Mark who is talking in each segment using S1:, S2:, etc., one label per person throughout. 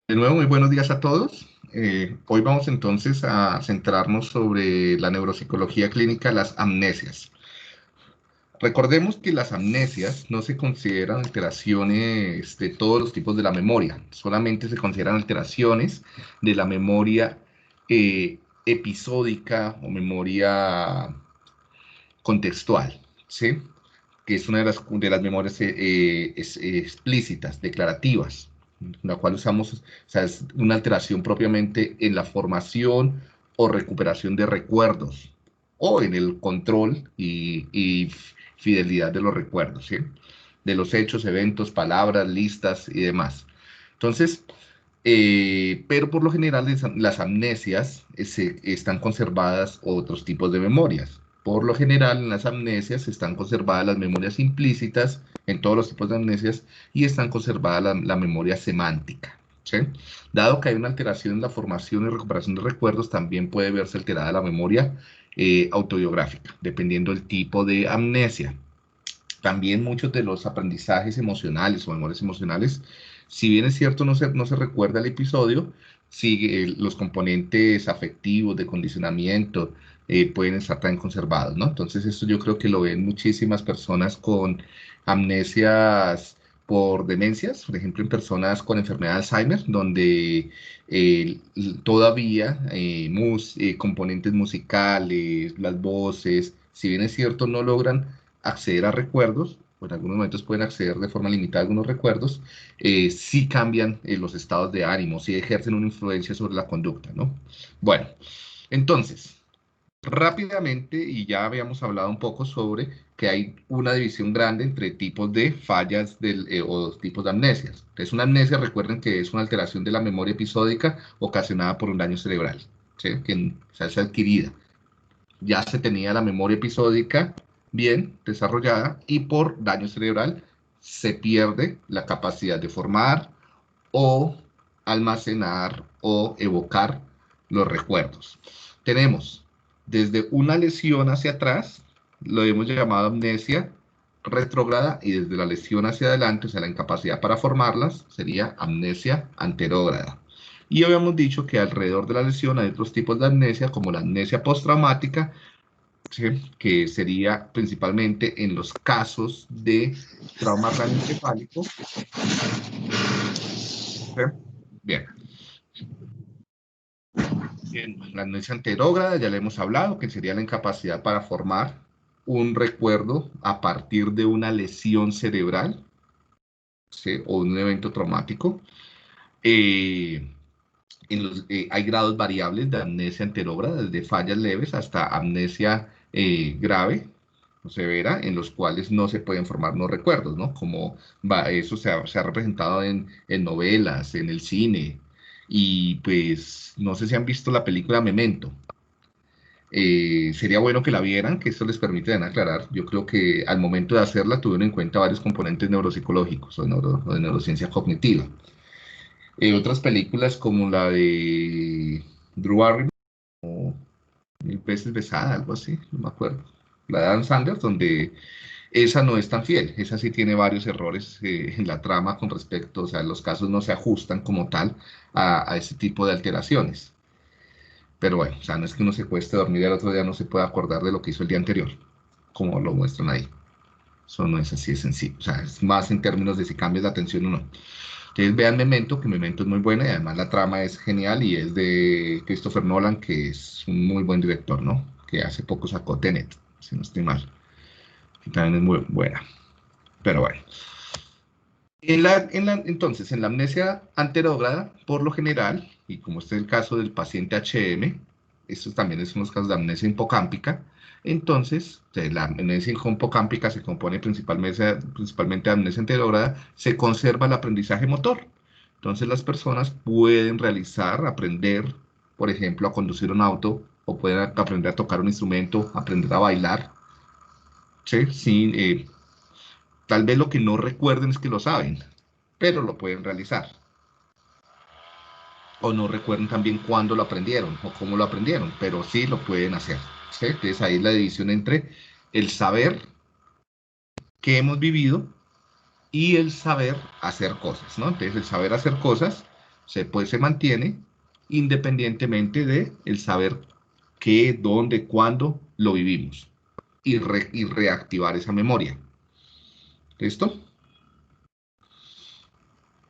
S1: De nuevo, muy buenos días a todos. Hoy vamos entonces a centrarnos sobre la neuropsicología clínica, las amnesias. Recordemos que las amnesias no se consideran alteraciones de todos los tipos de la memoria, solamente se consideran alteraciones de la memoria episódica o memoria contextual, ¿sí? Que es una de las memorias explícitas, declarativas, la cual usamos, o sea, es una alteración propiamente en la formación o recuperación de recuerdos, o en el control y fidelidad de los recuerdos, ¿sí? De los hechos, eventos, palabras, listas y demás. Entonces, pero por lo general las amnesias están conservadas otros tipos de memorias. Por lo general en las amnesias están conservadas las memorias implícitas en todos los tipos de amnesias y están conservadas la memoria semántica. ¿Sí? Dado que hay una alteración en la formación y recuperación de recuerdos, también puede verse alterada la memoria autobiográfica, dependiendo del tipo de amnesia. También muchos de los aprendizajes emocionales o memorias emocionales, si bien es cierto, no se recuerda el episodio, sigue los componentes afectivos, de condicionamiento, pueden estar tan conservados, ¿no? Entonces, esto yo creo que lo ven muchísimas personas con amnesias por demencias, por ejemplo, en personas con enfermedad de Alzheimer, donde eh, todavía componentes musicales, las voces, si bien es cierto, no logran acceder a recuerdos, o en algunos momentos pueden acceder de forma limitada a algunos recuerdos, sí cambian los estados de ánimo, sí ejercen una influencia sobre la conducta, ¿no? Bueno, entonces, rápidamente, y ya habíamos hablado un poco sobre que hay una división grande entre tipos de fallas o tipos de amnesias. Entonces, una amnesia, recuerden que es una alteración de la memoria episódica ocasionada por un daño cerebral, ¿sí? Que se hace adquirida. Ya se tenía la memoria episódica bien desarrollada y por daño cerebral se pierde la capacidad de formar o almacenar o evocar los recuerdos. Tenemos desde una lesión hacia atrás, lo hemos llamado amnesia retrógrada, y desde la lesión hacia adelante, o sea, la incapacidad para formarlas, sería amnesia anterógrada. Y habíamos dicho que alrededor de la lesión hay otros tipos de amnesia, como la amnesia postraumática, ¿sí? Que sería principalmente en los casos de trauma craneoencefálico. ¿Sí? Bien. Bien, la amnesia anterógrada ya le hemos hablado, que sería la incapacidad para formar un recuerdo a partir de una lesión cerebral, ¿sí? O un evento traumático. Eh, hay grados variables de amnesia anterógrada, desde fallas leves hasta amnesia grave o severa, en los cuales no se pueden formar los recuerdos, ¿no? Como eso se ha representado en novelas, en el cine, y pues no sé si han visto la película Memento. Sería bueno que la vieran, que esto les permite aclarar. Yo creo que al momento de hacerla tuvieron en cuenta varios componentes neuropsicológicos o de neurociencia cognitiva. Otras películas como la de Drew Barrymore, Mil veces besada, algo así, no me acuerdo. La de Adam Sandler, donde esa no es tan fiel, esa sí tiene varios errores en la trama con respecto, o sea, los casos no se ajustan como tal a ese tipo de alteraciones. Pero bueno, o sea, no es que uno se cueste dormir y al otro día no se pueda acordar de lo que hizo el día anterior, como lo muestran ahí. Eso no es así de sencillo, o sea, es más en términos de si cambias la atención o no. Entonces vean Memento, que Memento es muy buena y además la trama es genial y es de Christopher Nolan, que es un muy buen director, ¿no? Que hace poco sacó Tenet, si no estoy mal, que también es muy buena. Pero bueno. Entonces, en la amnesia anterógrada, por lo general, y como este es el caso del paciente HM, estos también son los casos de amnesia hipocámpica. Entonces, la amnesia hipocámpica se compone principalmente de amnesia anterógrada, se conserva el aprendizaje motor. Entonces, las personas pueden aprender, por ejemplo, a conducir un auto, o pueden aprender a tocar un instrumento, aprender a bailar, ¿sí? Tal vez lo que no recuerden es que lo saben, pero lo pueden realizar. O no recuerden también cuándo lo aprendieron o cómo lo aprendieron, pero sí lo pueden hacer. ¿Sí? Entonces ahí es la división entre el saber que hemos vivido y el saber hacer cosas, ¿no? Entonces el saber hacer cosas se mantiene independientemente de el saber qué, dónde, cuándo lo vivimos y reactivar esa memoria. ¿Listo?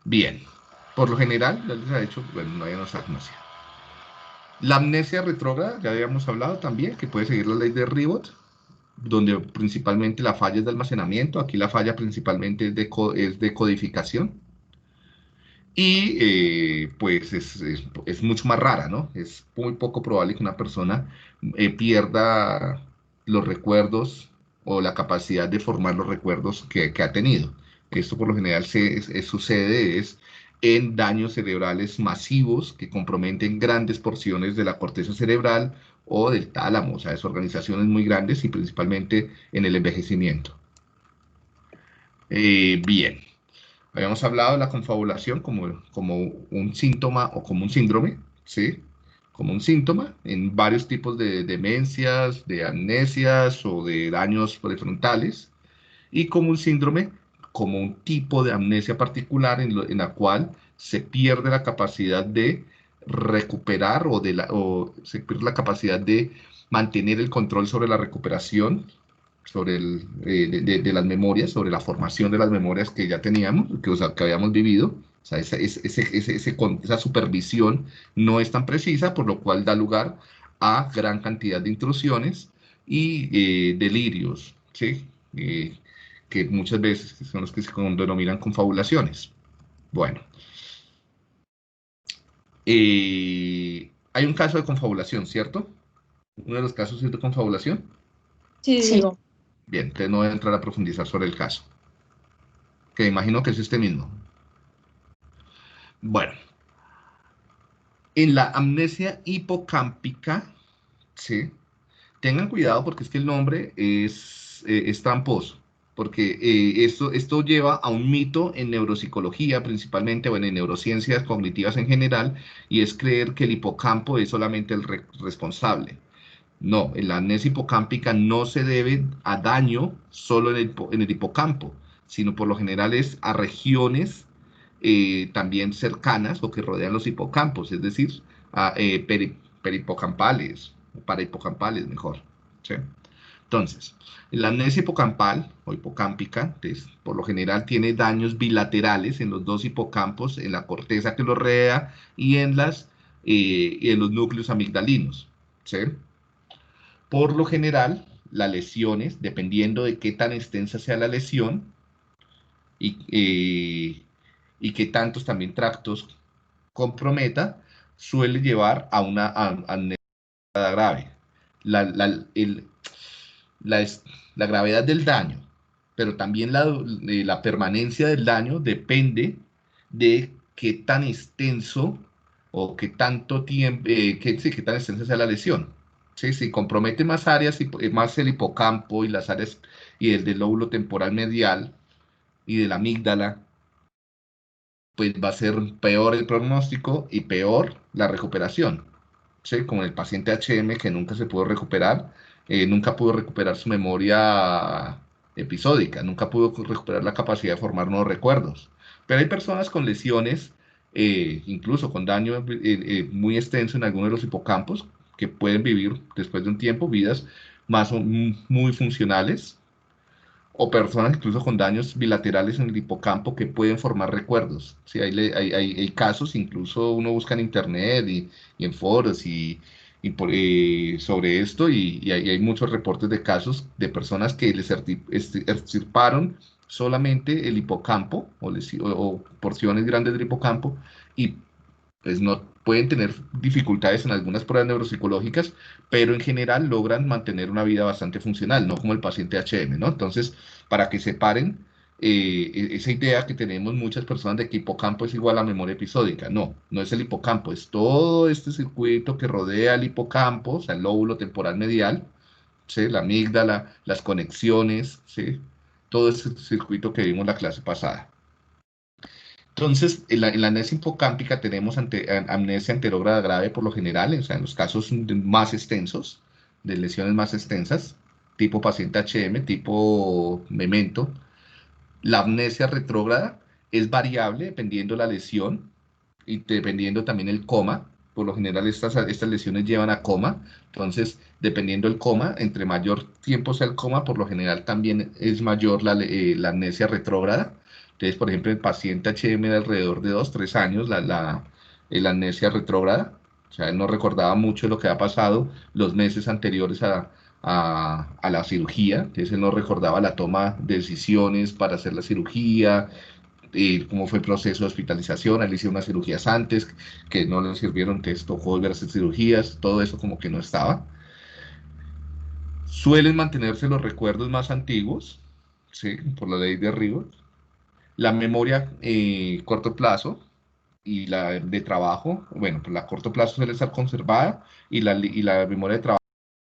S1: Bien. Por lo general, ya les ha hecho, bueno, no hay amnesia. La amnesia retrógrada, ya habíamos hablado también, que puede seguir la ley de Ribot, donde principalmente la falla es de almacenamiento, aquí la falla principalmente es de codificación, y pues es mucho más rara, ¿no? Es muy poco probable que una persona pierda los recuerdos o la capacidad de formar los recuerdos que ha tenido. Esto por lo general sucede en daños cerebrales masivos que comprometen grandes porciones de la corteza cerebral o del tálamo, o sea, es organizaciones muy grandes y principalmente en el envejecimiento. Bien. Habíamos hablado de la confabulación como un síntoma o como un síndrome, ¿sí? Como un síntoma en varios tipos de demencias, de amnesias o de daños prefrontales, y como un síndrome, como un tipo de amnesia particular en la cual se pierde la capacidad de recuperar o se pierde la capacidad de mantener el control sobre la recuperación sobre de las memorias, sobre la formación de las memorias que ya teníamos, o sea, que habíamos vivido. O sea, esa supervisión no es tan precisa, por lo cual da lugar a gran cantidad de intrusiones y delirios, ¿sí? Que muchas veces son los que se denominan confabulaciones. Bueno, hay un caso de confabulación, ¿cierto? Uno de los casos es de confabulación.
S2: Sí,
S3: Sí,
S2: Diego.
S1: Bien, entonces no voy a entrar a profundizar sobre el caso, que imagino que es este mismo. Bueno, en la amnesia hipocámpica, ¿sí? Tengan cuidado porque es que el nombre es tramposo, porque esto lleva a un mito en neuropsicología principalmente, o en neurociencias cognitivas en general, y es creer que el hipocampo es solamente el responsable. No, en la amnesia hipocámpica no se debe a daño solo en el hipocampo, sino por lo general es a regiones también cercanas o que rodean los hipocampos, es decir, a perihipocampales, o parahipocampales mejor. ¿Sí? Entonces, la amnesia hipocampal o hipocámpica, por lo general tiene daños bilaterales en los dos hipocampos, en la corteza que los rodea y en los núcleos amigdalinos. ¿Sí? Por lo general, las lesiones, dependiendo de qué tan extensa sea la lesión y, y qué tantos también tractos comprometa, suele llevar a una amnesia grave. La, la, el, la, la gravedad del daño, pero también la permanencia del daño depende de qué tan extenso o qué tanto tiempo, sí, qué tan extensa sea la lesión. Sí, si compromete más áreas, más el hipocampo y las áreas y el del lóbulo temporal medial y de la amígdala, pues va a ser peor el pronóstico y peor la recuperación. ¿Sí? Como el paciente HM que nunca se pudo recuperar, nunca pudo recuperar su memoria episódica, nunca pudo recuperar la capacidad de formar nuevos recuerdos. Pero hay personas con lesiones, incluso con daño muy extenso en algunos de los hipocampos, que pueden vivir después de un tiempo vidas muy funcionales, o personas incluso con daños bilaterales en el hipocampo que pueden formar recuerdos. Sí, hay casos, incluso uno busca en internet y en foros sobre esto y hay muchos reportes de casos de personas que les extirparon solamente el hipocampo o porciones grandes del hipocampo y pues no pueden tener dificultades en algunas pruebas neuropsicológicas, pero en general logran mantener una vida bastante funcional, no como el paciente HM, ¿no? Entonces, para que separen esa idea que tenemos muchas personas de que hipocampo es igual a memoria episódica, no, no es el hipocampo, es todo este circuito que rodea el hipocampo, o sea, el lóbulo temporal medial, ¿sí? La amígdala, las conexiones, ¿sí? Todo ese circuito que vimos en la clase pasada. Entonces, en la amnesia hipocámpica tenemos amnesia anterógrada grave por lo general, o sea, en los casos más extensos, de lesiones más extensas, tipo paciente HM, tipo memento. La amnesia retrógrada es variable dependiendo de la lesión, y dependiendo también el coma, por lo general estas lesiones llevan a coma, entonces dependiendo el coma, entre mayor tiempo sea el coma, por lo general también es mayor la amnesia retrógrada. Entonces, por ejemplo, el paciente HM de alrededor de 2, 3 años, la amnesia retrógrada, o sea, él no recordaba mucho lo que ha pasado los meses anteriores a la cirugía, entonces él no recordaba la toma de decisiones para hacer la cirugía, cómo fue el proceso de hospitalización, él hizo unas cirugías antes que no le sirvieron, entonces tocó volver a hacer cirugías, todo eso como que no estaba. Suelen mantenerse los recuerdos más antiguos, ¿sí? Por la ley de Ribot. La memoria corto plazo y la de trabajo, bueno, pues la corto plazo suele estar conservada y la memoria de trabajo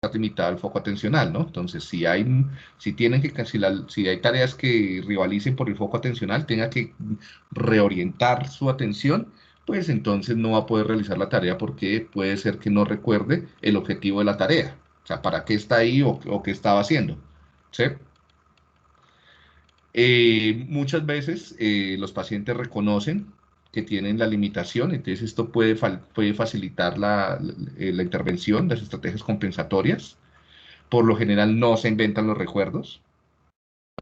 S1: está limitada al foco atencional, ¿no? Entonces, si hay tareas que rivalicen por el foco atencional, tenga que reorientar su atención, pues entonces no va a poder realizar la tarea porque puede ser que no recuerde el objetivo de la tarea. O sea, para qué está ahí o qué estaba haciendo. ¿Sí? Muchas veces los pacientes reconocen que tienen la limitación, entonces esto puede facilitar la intervención, las estrategias compensatorias. Por lo general no se inventan los recuerdos.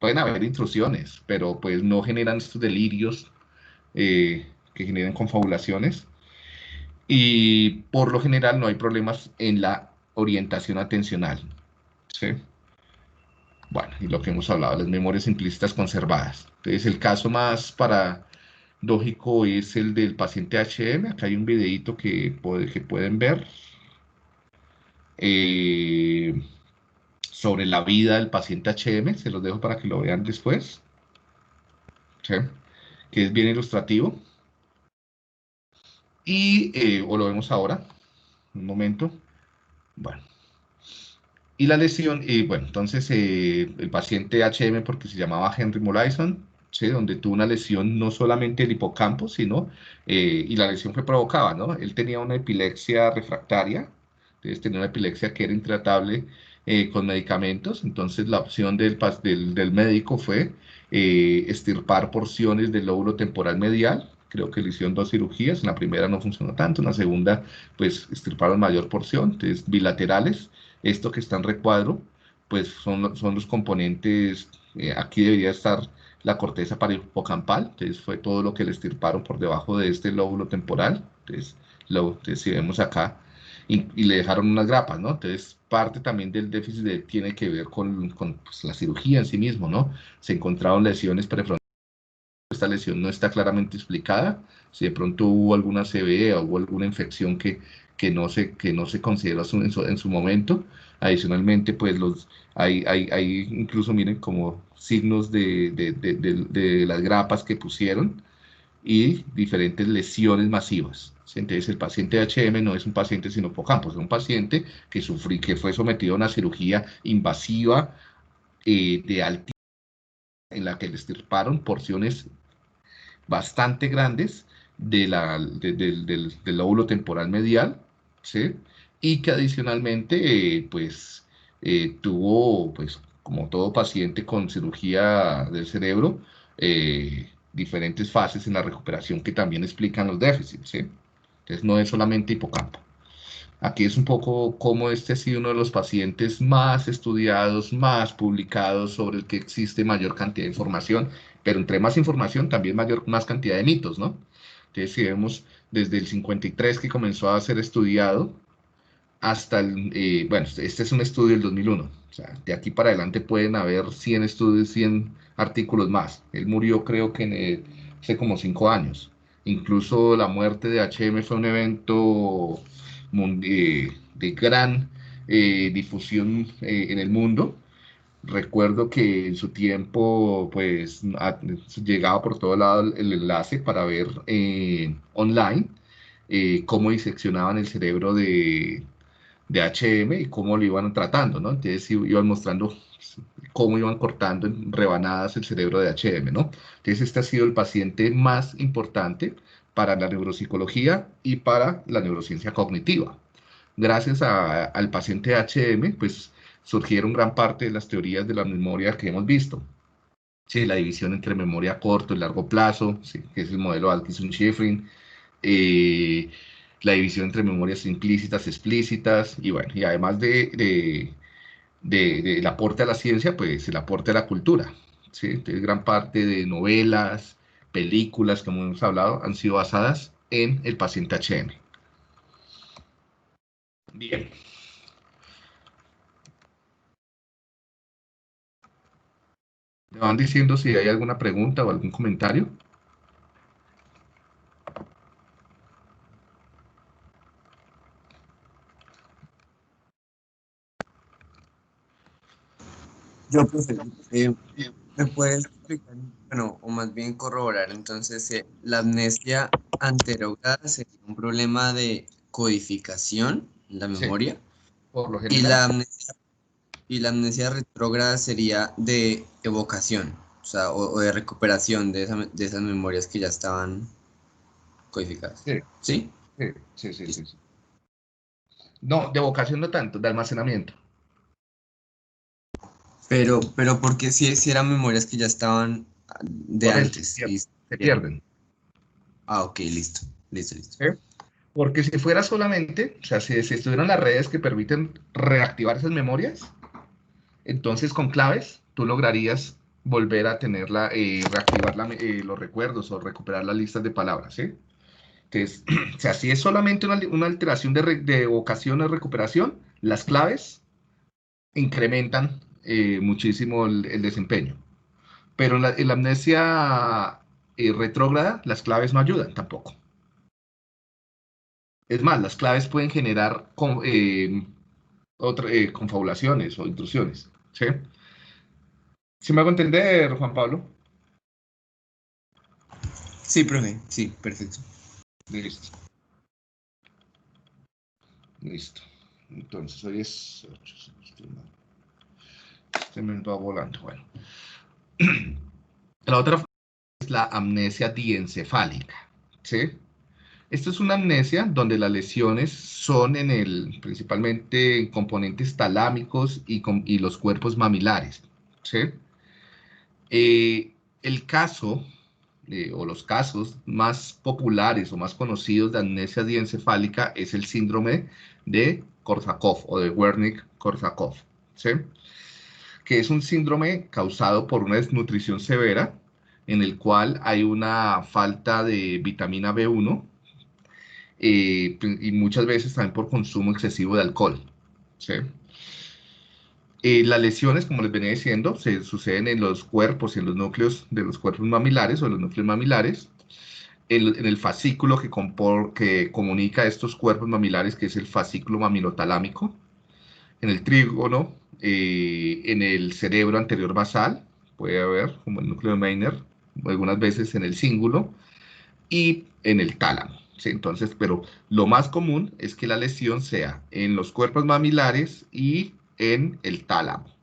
S1: Pueden haber intrusiones, pero pues no generan estos delirios que generan confabulaciones. Y por lo general no hay problemas en la orientación atencional. ¿Sí? Bueno, y lo que hemos hablado, las memorias implícitas conservadas. Entonces, el caso más paradójico es el del paciente HM. Acá hay un videito que pueden ver sobre la vida del paciente HM. Se los dejo para que lo vean después. ¿Sí? Que es bien ilustrativo. O lo vemos ahora, un momento. Bueno, y la lesión, bueno, entonces el paciente HM, porque se llamaba Henry Molaison, ¿sí? Donde tuvo una lesión no solamente del hipocampo, y la lesión fue provocada, ¿no? Él tenía una epilepsia refractaria, entonces tenía una epilepsia que era intratable con medicamentos, entonces la opción del médico fue extirpar porciones del lóbulo temporal medial. Creo que le hicieron 2 cirugías, en la primera no funcionó tanto, en la segunda pues extirparon mayor porción, entonces bilaterales. Esto que está en recuadro, pues son los componentes, aquí debería estar la corteza hipocampal, entonces fue todo lo que le extirparon por debajo de este lóbulo temporal, entonces si vemos acá, y le dejaron unas grapas, ¿no? Entonces parte también del déficit tiene que ver con pues, la cirugía en sí mismo, ¿no? Se encontraron lesiones prefrontales, esta lesión no está claramente explicada, si de pronto hubo alguna CVE o hubo alguna infección que no se consideró en su momento. Adicionalmente, pues hay incluso, miren, como signos de las grapas que pusieron y diferentes lesiones masivas. ¿Sí? Entonces, el paciente HM no es un paciente sin hipocampo, es un paciente que fue sometido a una cirugía invasiva de altísima en la que le extirparon porciones bastante grandes del lóbulo temporal medial, ¿sí? Y que adicionalmente, pues, tuvo, pues, como todo paciente con cirugía del cerebro, diferentes fases en la recuperación que también explican los déficits, ¿sí? Entonces, no es solamente hipocampo. Aquí es un poco cómo este ha sido uno de los pacientes más estudiados, más publicados, sobre el que existe mayor cantidad de información, pero entre más información también más cantidad de mitos, ¿no? Entonces, si vemos desde el 53 que comenzó a ser estudiado hasta bueno, este es un estudio del 2001, o sea, de aquí para adelante pueden haber 100 estudios, 100 artículos más. Él murió creo que hace como 5 años. Incluso la muerte de HM fue un evento de gran difusión en el mundo. Recuerdo que en su tiempo, pues, llegaba por todo lado el enlace para ver online cómo diseccionaban el cerebro de HM y cómo lo iban tratando, ¿no? Entonces iban mostrando cómo iban cortando en rebanadas el cerebro de HM, ¿no? Entonces este ha sido el paciente más importante para la neuropsicología y para la neurociencia cognitiva. Gracias al paciente HM, pues surgieron gran parte de las teorías de la memoria que hemos visto. Sí, la división entre memoria a corto y largo plazo, sí, que es el modelo Atkinson-Shiffrin, eh, la división entre memorias implícitas, explícitas, y bueno, y además del aporte a la ciencia, pues el aporte a la cultura, ¿sí? Entonces, gran parte de novelas, películas, como hemos hablado, han sido basadas en el paciente HM. Bien. ¿Me van diciendo si hay alguna pregunta o algún comentario?
S2: Yo, profe, ¿me puedes explicar, bueno, o más bien corroborar entonces, la amnesia anterograda sería un problema de codificación en la
S1: Sí,
S2: memoria
S1: por lo
S2: y
S1: general.
S2: la amnesia retrógrada sería de evocación, o sea, o de recuperación de esas memorias que ya estaban codificadas.
S1: Sí,
S2: ¿Sí?
S1: sí. No, de vocación no tanto, de almacenamiento.
S2: Pero porque si eran memorias que ya estaban de
S1: Por eso
S2: antes y
S1: se pierden.
S2: ok, listo, listo, listo.
S1: ¿Sí? Porque si fuera solamente, o sea, si estuvieran las redes que permiten reactivar esas memorias, entonces con claves tú lograrías volver a tenerla, reactivar los recuerdos o recuperar las listas de palabras, ¿sí? Entonces, o sea, si es solamente una alteración de vocación o recuperación, las claves incrementan muchísimo el desempeño. Pero en la amnesia retrógrada, las claves no ayudan tampoco. Es más, las claves pueden generar confabulaciones o intrusiones. ¿Sí? ¿Sí me hago entender, Juan Pablo?
S2: Sí, profe, sí, perfecto.
S1: Listo, listo. Entonces, hoy es 8, se me va volando. Bueno, la otra es la amnesia diencefálica. ¿Sí? Esto es una amnesia donde las lesiones son principalmente en componentes talámicos y los cuerpos mamilares. ¿Sí? El caso o los casos más populares o más conocidos de amnesia diencefálica es el síndrome de Korsakoff o de Wernicke-Korsakoff, ¿sí? Que es un síndrome causado por una desnutrición severa en el cual hay una falta de vitamina B1 y muchas veces también por consumo excesivo de alcohol, ¿sí? Las lesiones, como les venía diciendo, se suceden en los cuerpos y en los núcleos de los cuerpos mamilares o los núcleos mamilares, en el fascículo que comunica estos cuerpos mamilares, que es el fascículo mamilotalámico, en el trígono, en el cerebro anterior basal, puede haber, como el núcleo de Meiner, algunas veces en el cíngulo, y en el tálamo. ¿Sí? Entonces, pero lo más común es que la lesión sea en los cuerpos mamilares y en el tálamo.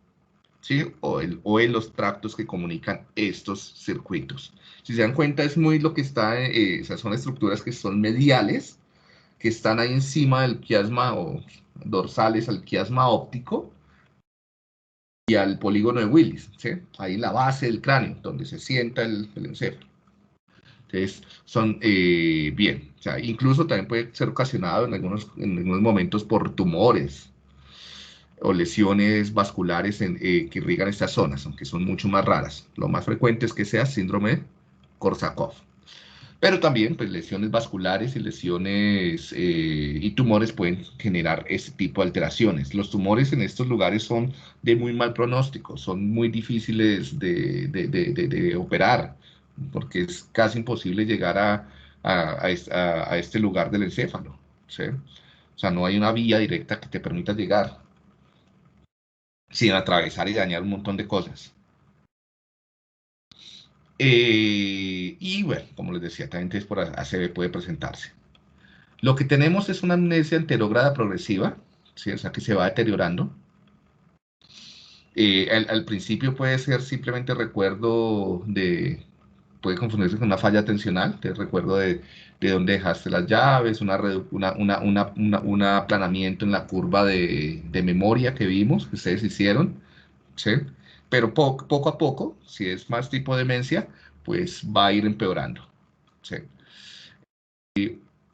S1: ¿Sí? O en los tractos que comunican estos circuitos. Si se dan cuenta, es muy lo que está, o sea, son estructuras que son mediales, que están ahí encima del quiasma o dorsales al quiasma óptico y al polígono de Willis, ¿sí? Ahí en la base del cráneo, donde se sienta el encéfalo. Entonces, son bien, o sea, incluso también puede ser ocasionado en algunos momentos por tumores o lesiones vasculares que irrigan estas zonas, aunque son mucho más raras. Lo más frecuente es que sea síndrome de Korsakoff. Pero también, pues, lesiones vasculares y lesiones y tumores pueden generar ese tipo de alteraciones. Los tumores en estos lugares son de muy mal pronóstico, son muy difíciles de operar, porque es casi imposible llegar a este lugar del encéfalo, ¿sí? O sea, no hay una vía directa que te permita llegar sin atravesar y dañar un montón de cosas. Y bueno, como les decía, también por ACV puede presentarse. Lo que tenemos es una amnesia anterógrada progresiva, ¿sí? O sea, que se va deteriorando. Al principio puede ser simplemente puede confundirse con una falla atencional, te recuerdo de dónde dejaste las llaves, un aplanamiento en la curva de memoria que vimos, que ustedes hicieron, ¿sí? Pero poco a poco, si es más tipo demencia, pues va a ir empeorando, ¿sí?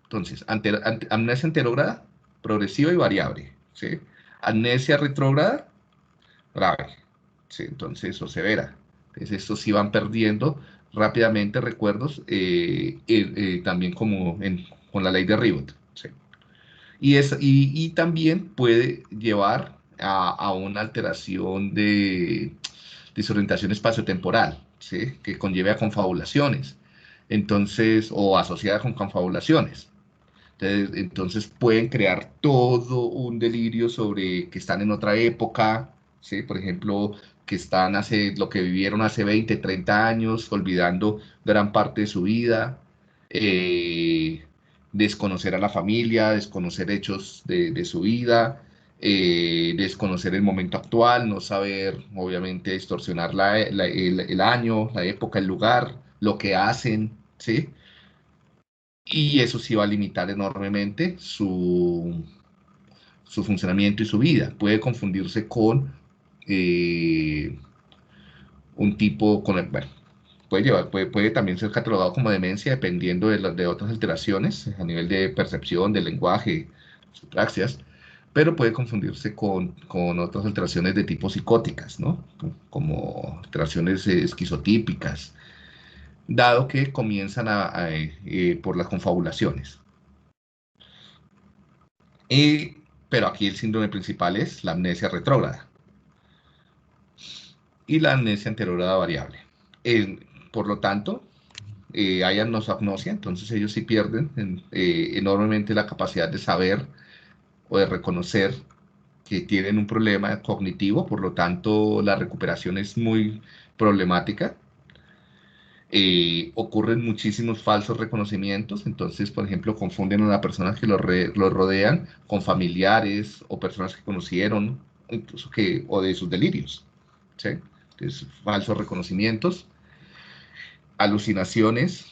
S1: Entonces, amnesia anterógrada, progresiva y variable, ¿sí? Amnesia retrógrada, grave, ¿sí? Entonces, o severa. Entonces, estos sí van perdiendo rápidamente recuerdos, también como con la ley de Ribot, ¿sí? Y también puede llevar a una alteración de desorientación espaciotemporal, ¿sí? Que conlleve a confabulaciones, entonces, o asociada con confabulaciones. Entonces pueden crear todo un delirio sobre que están en otra época, ¿sí? Por ejemplo, que están lo que vivieron hace 20, 30 años, olvidando gran parte de su vida, desconocer a la familia, desconocer hechos de su vida, desconocer el momento actual, no saber, obviamente, distorsionar el año, la época, el lugar, lo que hacen, ¿sí? Y eso sí va a limitar enormemente su funcionamiento y su vida. Puede confundirse con eh, un tipo, bueno, puede también ser catalogado como demencia dependiendo de otras alteraciones a nivel de percepción, del lenguaje, supraxias, pero puede confundirse con otras alteraciones de tipo psicóticas, ¿no? Como alteraciones esquizotípicas, dado que comienzan por las confabulaciones. Pero aquí el síndrome principal es la amnesia retrógrada y la amnesia anterógrada variable. Por lo tanto, hay anosognosia, entonces ellos sí pierden enormemente la capacidad de saber o de reconocer que tienen un problema cognitivo, por lo tanto la recuperación es muy problemática. Ocurren muchísimos falsos reconocimientos, entonces, por ejemplo, confunden a las personas que los rodean con familiares o personas que conocieron, incluso o de sus delirios, ¿sí? Entonces, falsos reconocimientos, alucinaciones,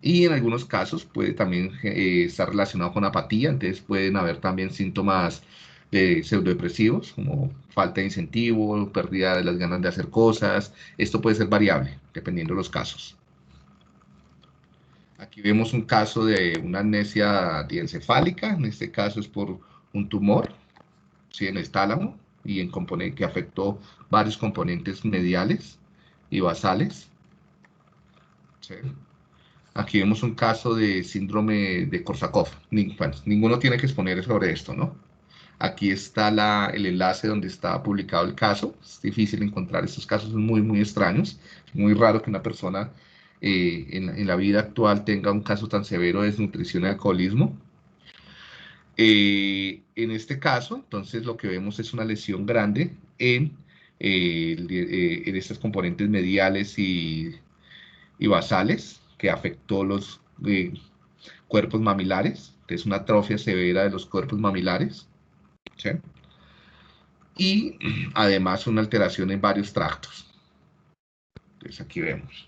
S1: y en algunos casos puede también estar relacionado con apatía, entonces pueden haber también síntomas de pseudodepresivos, como falta de incentivo, pérdida de las ganas de hacer cosas. Esto puede ser variable, dependiendo de los casos. Aquí vemos un caso de una amnesia diencefálica, en este caso es por un tumor, ¿sí? En el tálamo, y que afectó varios componentes mediales y basales, ¿sí? Aquí vemos un caso de síndrome de Korsakoff. Bueno, ninguno tiene que exponer sobre esto, ¿no? Aquí está el enlace donde está publicado el caso. Es difícil encontrar estos casos, son muy, muy extraños. Es muy raro que una persona en la vida actual tenga un caso tan severo de desnutrición y alcoholismo. En este caso, entonces, lo que vemos es una lesión grande en estos componentes mediales y basales que afectó los cuerpos mamilares. Es una atrofia severa de los cuerpos mamilares, ¿sí? Y además una alteración en varios tractos. Entonces aquí vemos,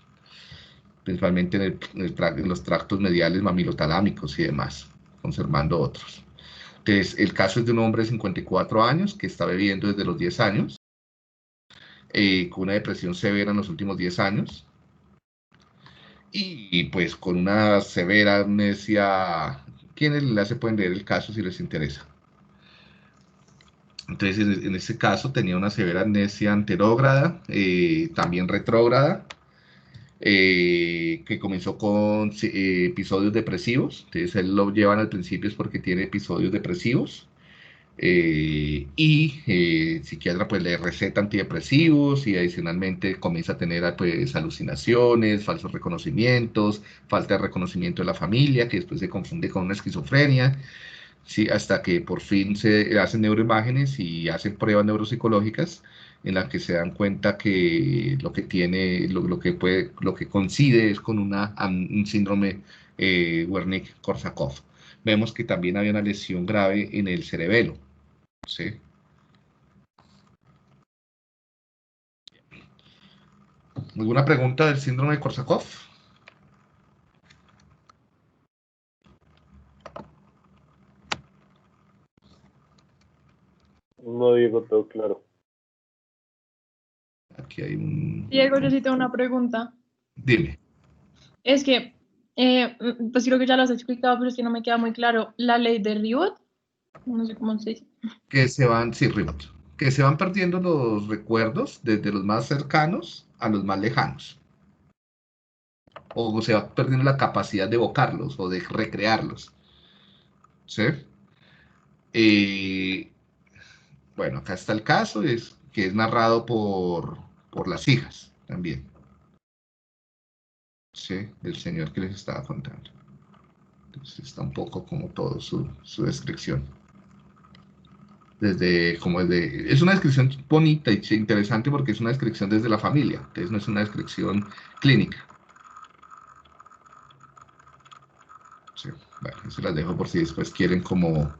S1: principalmente en los tractos mediales mamilotalámicos y demás, conservando otros. Entonces, el caso es de un hombre de 54 años que está bebiendo desde los 10 años, con una depresión severa en los últimos 10 años, y pues con una severa amnesia. Quienes le pueden leer el caso si les interesa. Entonces, en este caso tenía una severa amnesia anterógrada, también retrógrada, que comenzó con episodios depresivos. Entonces, él lo llevan al principio es porque tiene episodios depresivos. El psiquiatra pues le receta antidepresivos y adicionalmente comienza a tener pues alucinaciones, falsos reconocimientos, falta de reconocimiento de la familia, que después se confunde con una esquizofrenia. Sí, hasta que por fin se hacen neuroimágenes y hacen pruebas neuropsicológicas en las que se dan cuenta que lo que tiene, lo que coincide es con un síndrome Wernicke-Korsakoff. Vemos que también había una lesión grave en el cerebelo, ¿sí? ¿Alguna pregunta del síndrome de Korsakoff?
S3: No, Diego, todo claro.
S1: Aquí hay un...
S4: Diego, yo sí tengo una pregunta.
S1: Dime.
S4: Es que
S3: Pues creo que ya lo has explicado, pero es que no me queda muy claro. La ley de Ribot, no sé cómo se dice.
S1: Que se van, sí, Ribot, que se van perdiendo los recuerdos desde los más cercanos a los más lejanos. O se va perdiendo la capacidad de evocarlos o de recrearlos. ¿Sí? Eh, bueno, acá está el caso, que es narrado por las hijas también. ¿Sí? Del señor que les estaba contando. Entonces está un poco como todo su descripción. Es una descripción bonita y interesante porque es una descripción desde la familia, entonces no es una descripción clínica. Sí, bueno, eso las dejo por si después quieren como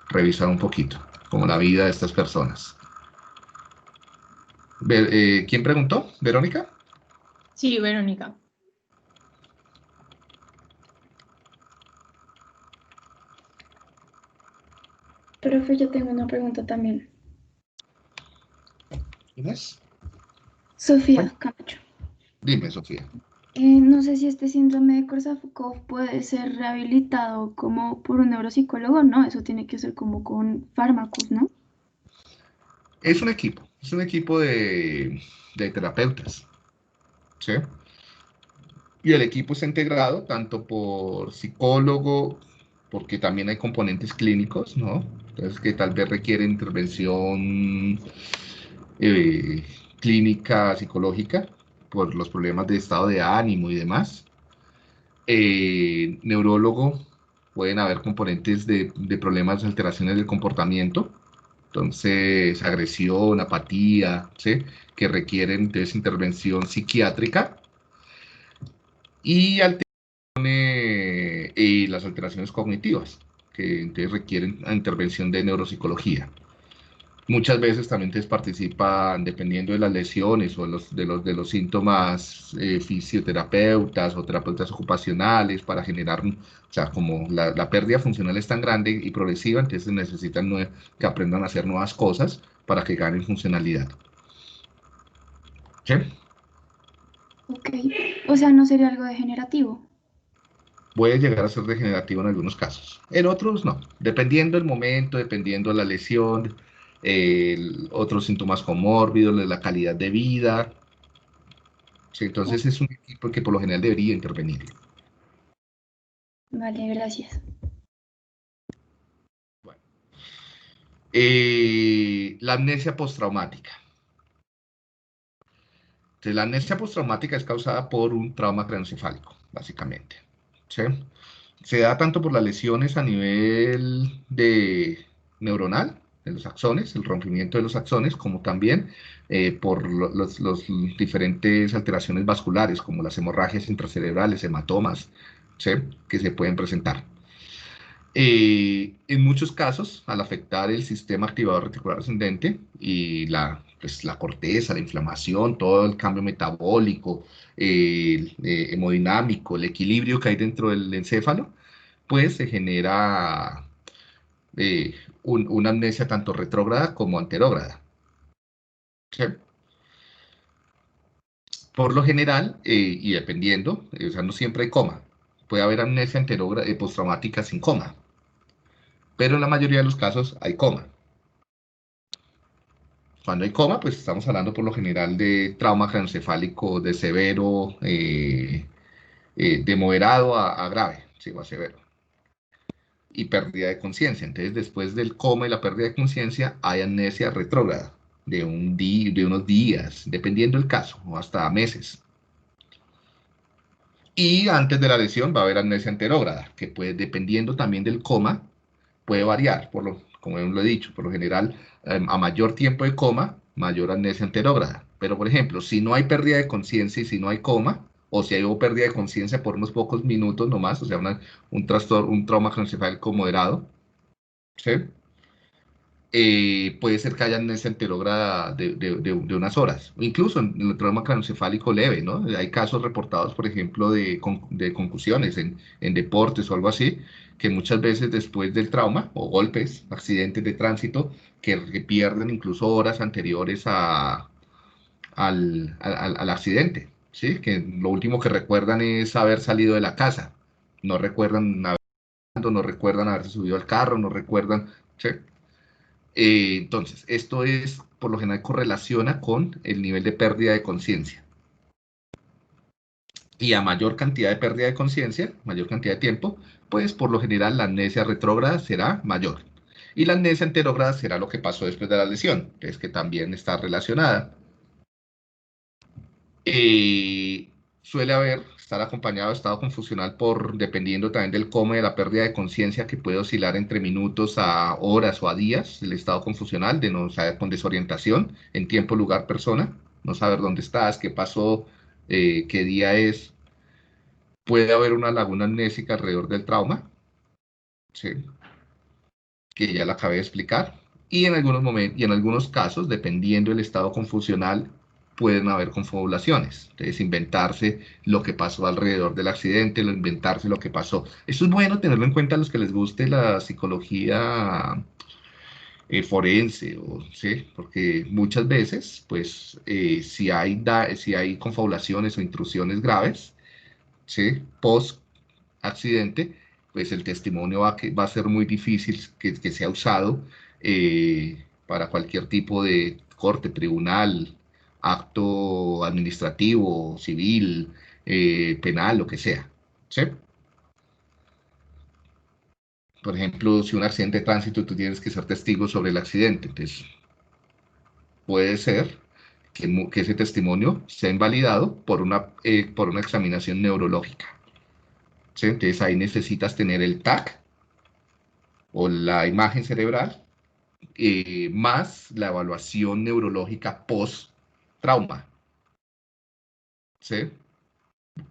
S1: revisar un poquito, como la vida de estas personas. ¿Quién preguntó? ¿Verónica?
S3: Sí, Verónica.
S4: Profe, yo tengo una pregunta también.
S1: ¿Quién es?
S4: Sofía Camacho.
S1: Dime, Sofía.
S4: No sé si este síndrome de Korsakoff puede ser rehabilitado como por un neuropsicólogo, ¿no? Eso tiene que ser como con fármacos, ¿no?
S1: Es un equipo de terapeutas, ¿sí? Y el equipo está integrado tanto por psicólogo, porque también hay componentes clínicos, ¿no? Entonces, que tal vez requieren intervención eh, clínica, psicológica, por los problemas de estado de ánimo y demás. Neurólogo, pueden haber componentes de problemas, alteraciones del comportamiento, entonces agresión, apatía, ¿sí? Que requieren entonces intervención psiquiátrica y las alteraciones cognitivas, que entonces requieren intervención de neuropsicología. Muchas veces también participan, dependiendo de las lesiones o de los síntomas, fisioterapeutas o terapeutas ocupacionales para generar, o sea, como la pérdida funcional es tan grande y progresiva, entonces necesitan que aprendan a hacer nuevas cosas para que ganen funcionalidad. ¿Sí?
S4: Ok. O sea, no sería algo degenerativo.
S1: Puede llegar a ser degenerativo en algunos casos. En otros no, dependiendo del momento, dependiendo de la lesión, otros síntomas comórbidos, de la calidad de vida. Sí, entonces es un equipo que por lo general debería intervenir.
S4: Vale, gracias.
S1: Bueno. La amnesia postraumática. Entonces, la amnesia postraumática es causada por un trauma craneoencefálico, básicamente. ¿Sí? Se da tanto por las lesiones a nivel neuronal, de los axones, el rompimiento de los axones, como también por los diferentes alteraciones vasculares, como las hemorragias intracerebrales, hematomas, ¿sí? Que se pueden presentar. En muchos casos, al afectar el sistema activador reticular ascendente y pues, la corteza, la inflamación, todo el cambio metabólico, hemodinámico, el equilibrio que hay dentro del encéfalo, pues se genera una amnesia tanto retrógrada como anterógrada. ¿Sí? Por lo general, y dependiendo, o sea, no siempre hay coma. Puede haber amnesia anterógrada, postraumática sin coma, pero en la mayoría de los casos hay coma. Cuando hay coma, pues estamos hablando por lo general de trauma craneoencefálico de severo, de moderado a grave, sí, o a severo, y pérdida de conciencia. Entonces, después del coma y la pérdida de conciencia, hay amnesia retrógrada de unos días, dependiendo del caso, o hasta meses. Y antes de la lesión va a haber amnesia anterógrada, que puede, dependiendo también del coma, puede variar, como lo he dicho, por lo general, a mayor tiempo de coma, mayor amnesia anterógrada. Pero, por ejemplo, si no hay pérdida de conciencia y si no hay coma, o si hay pérdida de conciencia por unos pocos minutos nomás, o sea, un trastorno, un trauma craneoencefálico moderado, ¿sí? Puede ser que haya amnesia anterógrada de unas horas, o incluso en el trauma craneoencefálico leve, ¿no? Hay casos reportados, por ejemplo, de concusiones en deportes o algo así, que muchas veces después del trauma, o golpes, accidentes de tránsito, que pierden incluso horas anteriores al accidente, ¿sí? Que lo último que recuerdan es haber salido de la casa, no recuerdan navegando, no recuerdan haberse subido al carro, no recuerdan, ¿sí? Entonces, esto es, por lo general, correlaciona con el nivel de pérdida de conciencia. Y a mayor cantidad de pérdida de conciencia, mayor cantidad de tiempo, pues por lo general la amnesia retrógrada será mayor. Y la amnesia anterógrada será lo que pasó después de la lesión, que es que también está relacionada. Suele estar acompañado de estado confusional dependiendo también del cómo de la pérdida de conciencia, que puede oscilar entre minutos a horas o a días, el estado confusional, de no saber, con desorientación en tiempo, lugar, persona, no saber dónde estás, qué pasó, qué día es. Puede haber una laguna amnésica alrededor del trauma, ¿sí? Que ya la acabé de explicar. Y en algunos momentos, y en algunos casos, dependiendo del estado confusional, pueden haber confabulaciones. Entonces, inventarse lo que pasó alrededor del accidente, inventarse lo que pasó. Eso es bueno tenerlo en cuenta a los que les guste la psicología forense, ¿sí? Porque muchas veces, pues, si hay confabulaciones o intrusiones graves, ¿sí? Post accidente, pues el testimonio va a ser muy difícil que sea usado para cualquier tipo de corte, tribunal, acto administrativo, civil, penal, lo que sea. ¿Sí? Por ejemplo, si un accidente de tránsito, tú tienes que ser testigo sobre el accidente. Entonces, puede ser que ese testimonio sea invalidado por una examinación neurológica. ¿Sí? Entonces, ahí necesitas tener el TAC o la imagen cerebral, más la evaluación neurológica post-trauma. ¿Sí?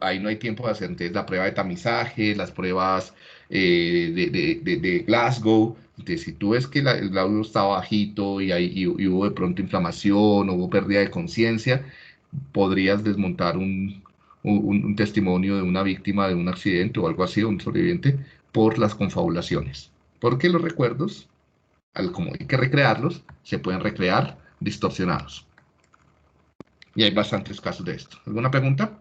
S1: Ahí no hay tiempo de hacer entonces la prueba de tamizaje, las pruebas de Glasgow. Entonces, si tú ves que el glauco está bajito y hubo de pronto inflamación, hubo pérdida de conciencia, podrías desmontar un testimonio de una víctima de un accidente o algo así, un sobreviviente, por las confabulaciones. Porque los recuerdos, como hay que recrearlos, se pueden recrear distorsionados. Y hay bastantes casos de esto. ¿Alguna pregunta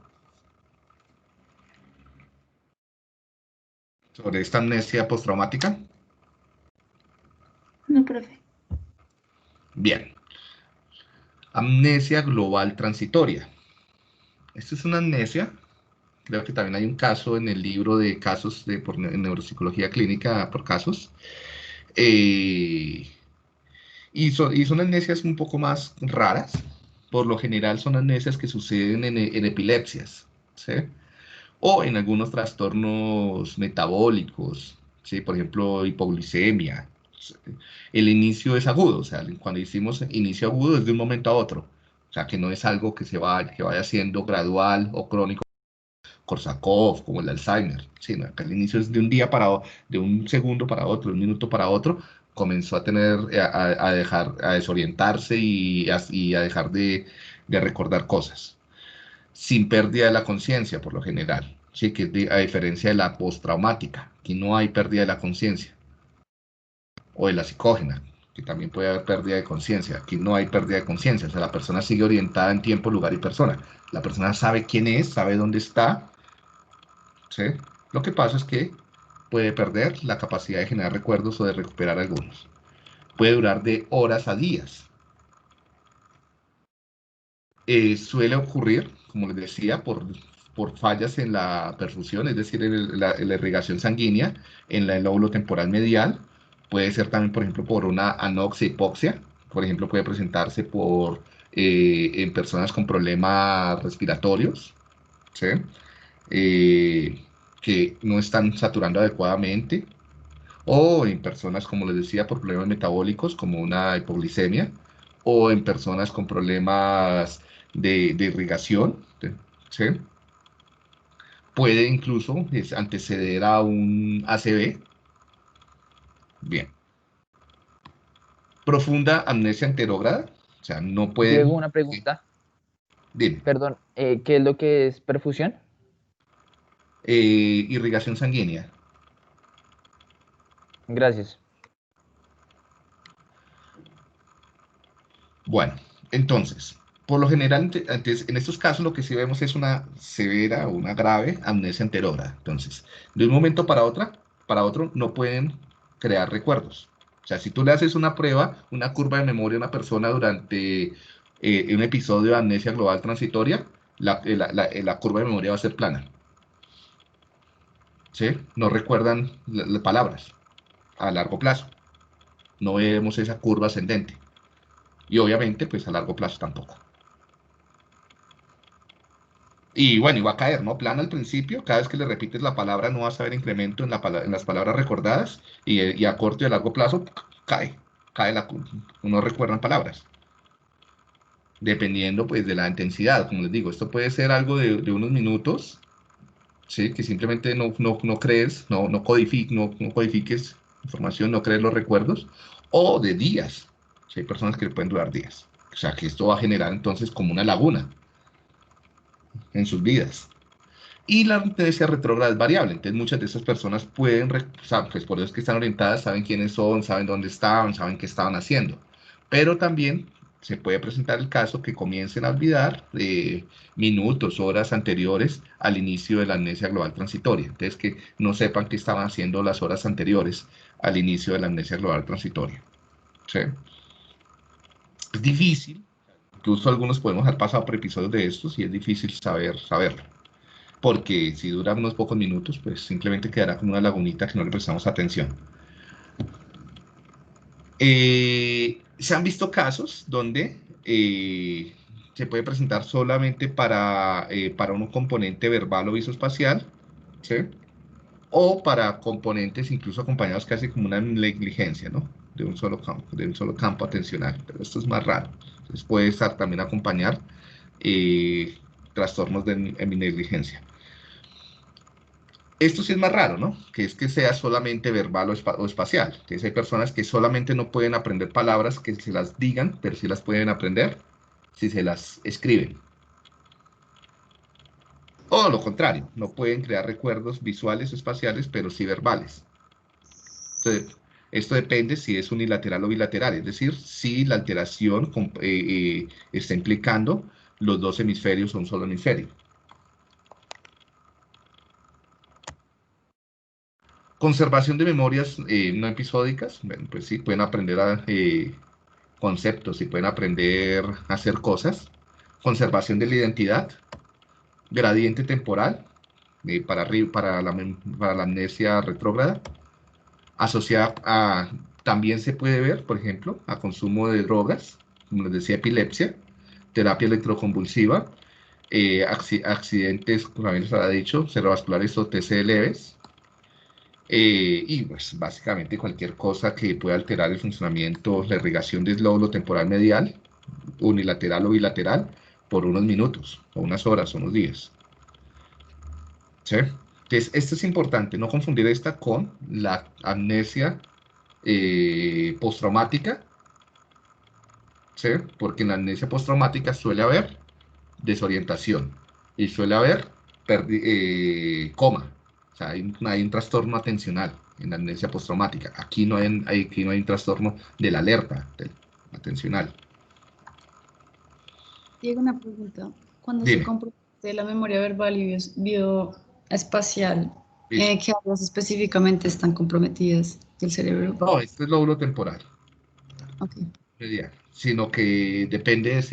S1: sobre esta amnesia postraumática?
S4: No, profe.
S1: Bien. Amnesia global transitoria. Esta es una amnesia. Creo que también hay un caso en el libro de casos en neuropsicología clínica por casos. Eh, y son amnesias un poco más raras. Por lo general son amnesias que suceden en epilepsias, ¿sí? O en algunos trastornos metabólicos, ¿sí? Por ejemplo, hipoglucemia. El inicio es agudo, o sea, cuando decimos inicio agudo es de un momento a otro, o sea, que no es algo que vaya siendo gradual o crónico, Korsakoff, como el Alzheimer, sino que el inicio es de un día de un segundo para otro, de un minuto para otro, comenzó a tener, a dejar, a desorientarse y a dejar de recordar cosas sin pérdida de la conciencia, por lo general. Sí, que a diferencia de la postraumática, que no hay pérdida de la conciencia, o de la psicógena, que también puede haber pérdida de conciencia. Aquí no hay pérdida de conciencia, o sea, la persona sigue orientada en tiempo, lugar y persona. La persona sabe quién es, sabe dónde está, ¿sí? Lo que pasa es que puede perder la capacidad de generar recuerdos o de recuperar algunos. Puede durar de horas a días. Suele ocurrir, como les decía, por fallas en la perfusión, es decir, en la irrigación sanguínea, en el lóbulo temporal medial. Puede ser también, por ejemplo, por una anoxia hipoxia. Por ejemplo, puede presentarse en personas con problemas respiratorios, ¿sí? Eh, que no están saturando adecuadamente. O en personas, como les decía, por problemas metabólicos, como una hipoglicemia, o en personas con problemas de irrigación, ¿sí? Puede incluso anteceder a un ACV. Bien. Profunda amnesia anterógrada, o sea, no
S5: Diego,
S1: pueden.
S5: una pregunta.
S1: Dime.
S5: Perdón, ¿qué es lo que es perfusión?
S1: Irrigación sanguínea.
S5: Gracias.
S1: Bueno, entonces, Por lo general, en estos casos lo que sí vemos es una severa o una grave amnesia anterógrada. Entonces, de un momento para otro, no pueden crear recuerdos. O sea, si tú le haces una prueba, una curva de memoria a una persona durante un episodio de amnesia global transitoria, la curva de memoria va a ser plana. ¿Sí? No recuerdan las palabras a largo plazo. No vemos esa curva ascendente. Y obviamente, pues a largo plazo tampoco. Y bueno, y va a caer, ¿no? Plana al principio, cada vez que le repites la palabra no vas a ver incremento en las palabras recordadas y a corto y a largo plazo cae no recuerdan palabras, dependiendo pues de la intensidad, como les digo, esto puede ser algo de unos minutos, ¿sí? Que simplemente no crees, no codifiques información, no crees los recuerdos, o de días, ¿sí? Hay personas que le pueden durar días, o sea que esto va a generar entonces como una laguna en sus vidas. Y la amnesia retrógrada es variable, entonces muchas de esas personas pueden, pues por eso es que están orientadas, saben quiénes son, saben dónde estaban, saben qué estaban haciendo. Pero también se puede presentar el caso que comiencen a olvidar minutos, horas anteriores al inicio de la amnesia global transitoria. Entonces que no sepan qué estaban haciendo las horas anteriores al inicio de la amnesia global transitoria. ¿Sí? Es difícil, incluso algunos podemos haber pasado por episodios de estos y es difícil saberlo. Porque si dura unos pocos minutos, pues simplemente quedará como una lagunita que no le prestamos atención. Se han visto casos donde se puede presentar solamente para un componente verbal o visoespacial, ¿sí? O para componentes incluso acompañados casi como una negligencia, ¿no? De un solo campo atencional, pero esto es más raro. Entonces puede estar también acompañar eh, trastornos de negligencia. Esto sí es más raro, ¿no? Que es que sea solamente verbal o espacial. Entonces hay personas que solamente no pueden aprender palabras que se las digan, pero sí las pueden aprender si se las escriben. O lo contrario, no pueden crear recuerdos visuales o espaciales, pero sí verbales. Entonces, esto depende si es unilateral o bilateral, es decir, si la alteración está implicando los dos hemisferios o un solo hemisferio. Conservación de memorias no episódicas, bueno, pues sí, pueden aprender conceptos y pueden aprender a hacer cosas. Conservación de la identidad, gradiente temporal para la amnesia retrógrada, asociada a, también se puede ver, por ejemplo, a consumo de drogas, como les decía, epilepsia, terapia electroconvulsiva, accidentes, como también les había dicho, cerebrovasculares o TC leves, y pues básicamente cualquier cosa que pueda alterar el funcionamiento, la irrigación del lóbulo temporal medial, unilateral o bilateral, por unos minutos, o unas horas, o unos días. ¿Sí? Entonces, esto es importante, no confundir esta con la amnesia postraumática, ¿sí? Porque en la amnesia postraumática suele haber desorientación y suele haber coma. O sea, hay un trastorno atencional en la amnesia postraumática. Aquí aquí no hay un trastorno de la alerta atencional.
S6: Diego, una pregunta. Cuando se
S1: Dime.
S6: compromete la memoria verbal y bioespacial,
S1: Listo.
S6: ¿qué áreas específicamente están comprometidas del cerebro?
S1: No, esto es lóbulo temporal.
S6: Ok.
S1: Medial, sino que depende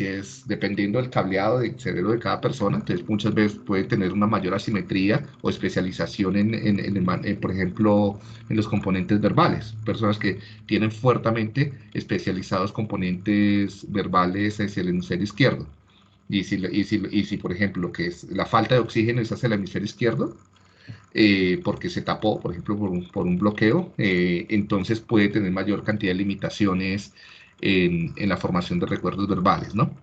S1: dependiendo del cableado del cerebro de cada persona, entonces muchas veces puede tener una mayor asimetría o especialización por ejemplo, en los componentes verbales. Personas que tienen fuertemente especializados componentes verbales hacia el hemisferio izquierdo. Y si, por ejemplo, lo que es la falta de oxígeno es hacia el hemisferio izquierdo, porque se tapó, por ejemplo, por un bloqueo, entonces puede tener mayor cantidad de limitaciones en la formación de recuerdos verbales, ¿no?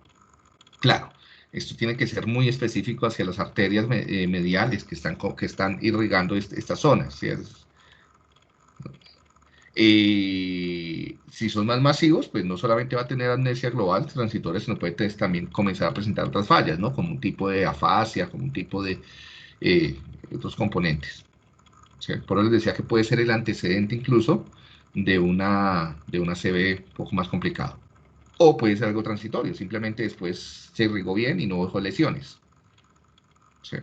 S1: Claro, esto tiene que ser muy específico hacia las arterias mediales que están irrigando estas zonas. ¿Sí? Si son más masivos, pues no solamente va a tener amnesia global transitoria, sino puede también comenzar a presentar otras fallas, ¿no? Como un tipo de afasia, como un tipo de otros componentes. ¿Sí? Por eso les decía que puede ser el antecedente incluso de una CB un poco más complicado. o puede ser algo transitorio, simplemente después se irrigó bien y no dejó lesiones. ¿Sí?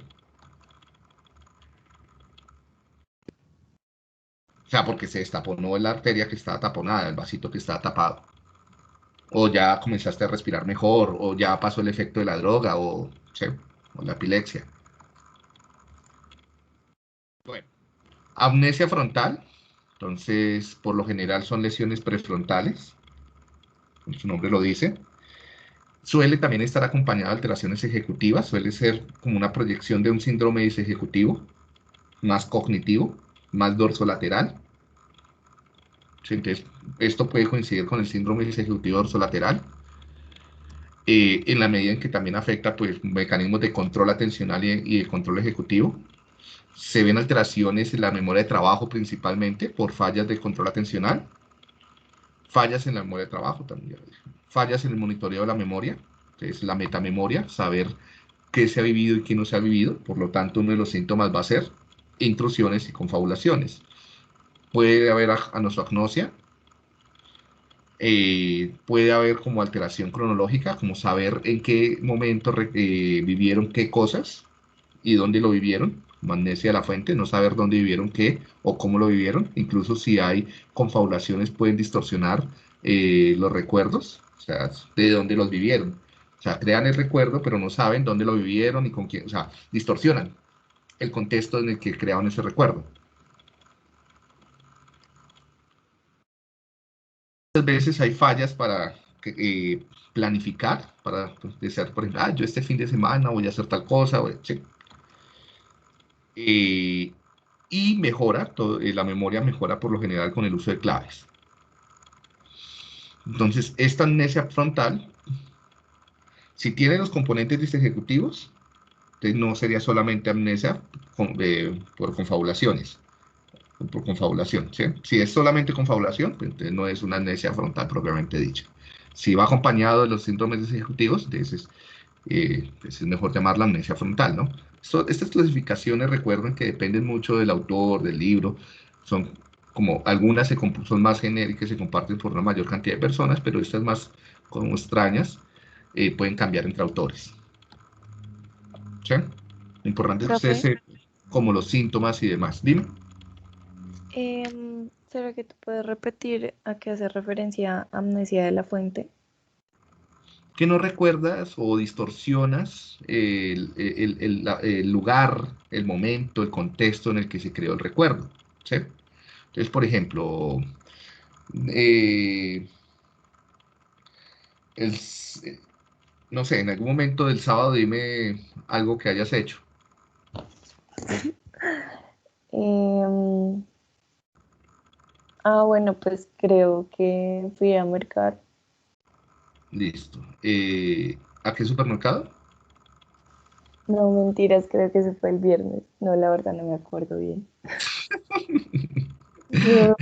S1: O sea, porque se destapó no la arteria que estaba taponada, el vasito que estaba tapado. O ya comenzaste a respirar mejor, o ya pasó el efecto de la droga, ¿sí? O la epilepsia. Bueno, amnesia frontal. Entonces, por lo general son lesiones prefrontales, su nombre lo dice. Suele también estar acompañada de alteraciones ejecutivas, suele ser como una proyección de un síndrome disejecutivo, más cognitivo, más dorsolateral. Sí, entonces, esto puede coincidir con el síndrome disejecutivo dorsolateral, en la medida en que también afecta pues, mecanismos de control atencional y de control ejecutivo. Se ven alteraciones en la memoria de trabajo principalmente por fallas de control atencional, fallas en la memoria de trabajo también, fallas en el monitoreo de la memoria, que es la metamemoria, saber qué se ha vivido y qué no se ha vivido. Por lo tanto, uno de los síntomas va a ser intrusiones y confabulaciones. Puede haber anosognosia, puede haber como alteración cronológica, como saber en qué momento vivieron qué cosas y dónde lo vivieron, como amnesia de la fuente, no saber dónde vivieron qué o cómo lo vivieron. Incluso si hay confabulaciones pueden distorsionar los recuerdos, o sea, de dónde los vivieron. O sea, crean el recuerdo, pero no saben dónde lo vivieron y con quién, o sea, distorsionan el contexto en el que crearon ese recuerdo. Muchas veces hay fallas para planificar, para decir, por ejemplo, yo este fin de semana voy a hacer tal cosa, ¿sí? Y mejora, la memoria mejora por lo general con el uso de claves. Entonces, esta amnesia frontal, si tiene los componentes disejecutivos, entonces no sería solamente amnesia por confabulaciones, por confabulación, ¿sí? Si es solamente confabulación, pues entonces no es una amnesia frontal propiamente dicha. Si va acompañado de los síndromes disejecutivos, entonces pues es mejor llamarla amnesia frontal, ¿no? Estas clasificaciones, recuerden que dependen mucho del autor, del libro, son como algunas son más genéricas, se comparten por una mayor cantidad de personas, pero estas más como extrañas pueden cambiar entre autores. ¿Sí? Lo importante es que ustedes
S7: Profe,
S1: sepan como los síntomas y demás. Dime.
S7: ¿Será que tú puedes repetir a qué hace referencia amnesia de la fuente?
S1: Que no recuerdas o distorsionas el lugar, el momento, el contexto en el que se creó el recuerdo. ¿Sí? Entonces, por ejemplo, eh, el, no sé, en algún momento del sábado dime algo que hayas hecho.
S7: Em, bueno, pues creo que fui a mercar.
S1: Listo. ¿A qué supermercado?
S7: No, mentiras, creo que se fue el viernes. No, la verdad no me acuerdo bien. No.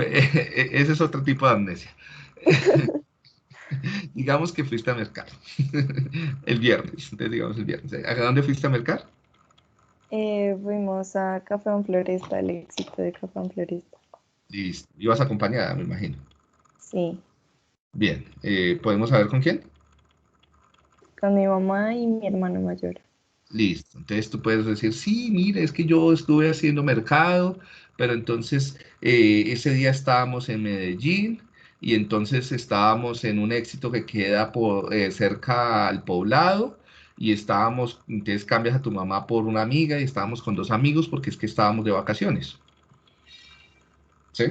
S1: Ese es otro tipo de amnesia. Digamos que fuiste a mercar el viernes. Entonces, digamos el viernes. ¿A dónde fuiste a mercar?
S7: Fuimos a Café en Floresta, el éxito de Café en Floresta.
S1: Listo. Ibas acompañada, me imagino.
S7: Sí,
S1: Bien. ¿Podemos saber con quién?
S7: con mi mamá y mi hermano mayor.
S1: Listo. Entonces tú puedes decir, sí, mire, es que yo estuve haciendo mercado, pero entonces ese día estábamos en Medellín y entonces estábamos en un éxito que queda cerca al poblado y estábamos, entonces cambias a tu mamá por una amiga y estábamos con dos amigos porque es que estábamos de vacaciones. ¿Sí?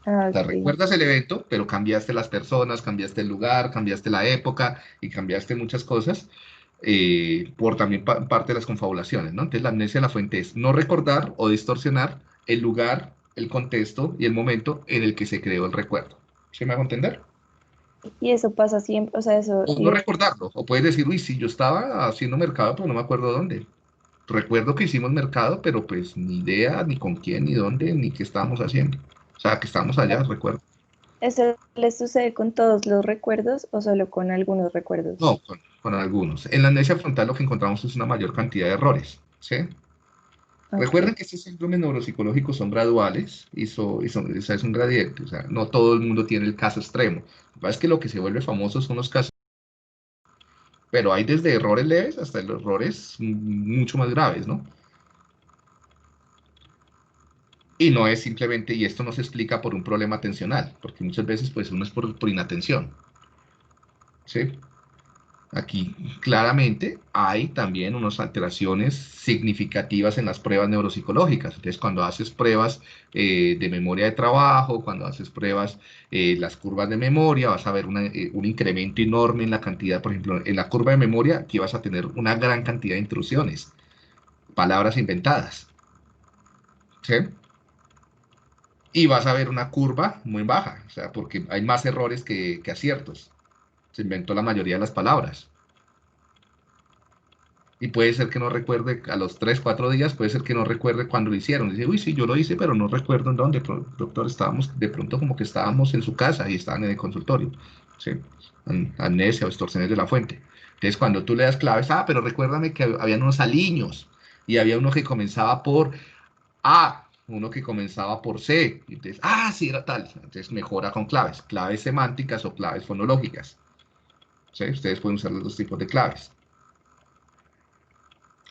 S7: Ah,
S1: O sea,
S7: ok.
S1: recuerdas el evento, pero cambiaste las personas, cambiaste el lugar, cambiaste la época y cambiaste muchas cosas por también parte de las confabulaciones, ¿no? Entonces la amnesia de la fuente es no recordar o distorsionar el lugar, el contexto y el momento en el que se creó el recuerdo. ¿Se me hago entender?
S7: Y eso pasa siempre, o sea, eso
S1: O no
S7: lo...
S1: recordarlo, o puedes decir, uy, sí, yo estaba haciendo mercado, pero no me acuerdo dónde. Recuerdo que hicimos mercado, pero pues ni idea, ni con quién, ni dónde, ni qué estábamos haciendo. O sea, que estábamos allá, recuerdo.
S7: ¿Eso les sucede con todos los recuerdos o solo con algunos recuerdos?
S1: No, con algunos. En la amnesia frontal lo que encontramos es una mayor cantidad de errores, ¿sí? Recuerden que estos síndromes neuropsicológicos son graduales o sea, es un gradiente, o sea, no todo el mundo tiene el caso extremo. Lo que pasa es que lo que se vuelve famoso son los casos, pero hay desde errores leves hasta los errores mucho más graves, ¿no? Y no es simplemente, y esto no se explica por un problema atencional, porque muchas veces pues uno es por inatención, ¿sí? Aquí claramente hay también unas alteraciones significativas en las pruebas neuropsicológicas. Entonces, cuando haces pruebas de memoria de trabajo, cuando haces pruebas, las curvas de memoria, vas a ver un incremento enorme en la cantidad, por ejemplo, en la curva de memoria, aquí vas a tener una gran cantidad de intrusiones, palabras inventadas, ¿sí? Y vas a ver una curva muy baja, o sea, porque hay más errores que aciertos. Se inventó la mayoría de las palabras. Y puede ser que no recuerde a los 3, 4 días, puede ser que no recuerde cuándo lo hicieron. Dice, uy, sí, yo lo hice, pero no recuerdo en dónde. Doctor, estábamos, de pronto como que estábamos en su casa y estaban en el consultorio. ¿Sí? Amnesia o distorsiones de la fuente. Entonces, cuando tú le das claves, pero recuérdame que habían unos aliños y había uno que comenzaba por A, uno que comenzaba por C. Y entonces, sí, era tal. Entonces, mejora con claves, claves semánticas o claves fonológicas. ¿Sí? Ustedes pueden usar los dos tipos de claves.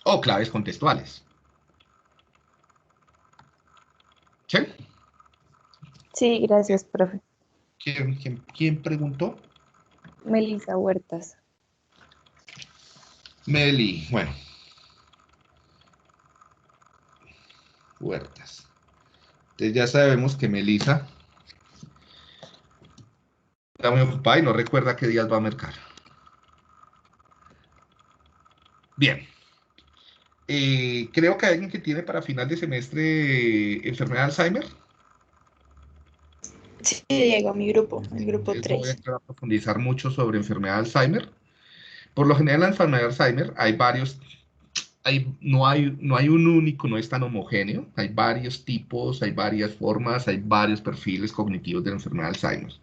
S1: O claves contextuales. ¿Sí?
S7: Sí, gracias, profe.
S1: ¿Quién preguntó?
S7: Melissa Huertas.
S1: Meli, bueno. Huertas. Entonces ya sabemos que Melissa está muy ocupada y no recuerda qué días va a marcar. Bien. Creo que hay alguien que tiene para final de semestre enfermedad de Alzheimer.
S6: Sí, Diego, mi grupo, el grupo
S1: Entonces no voy a
S6: 3.
S1: entrar a profundizar mucho sobre enfermedad de Alzheimer. Por lo general, la enfermedad de Alzheimer hay varios. No hay un único, no es tan homogéneo. Hay varios tipos, hay varias formas, hay varios perfiles cognitivos de la enfermedad de Alzheimer.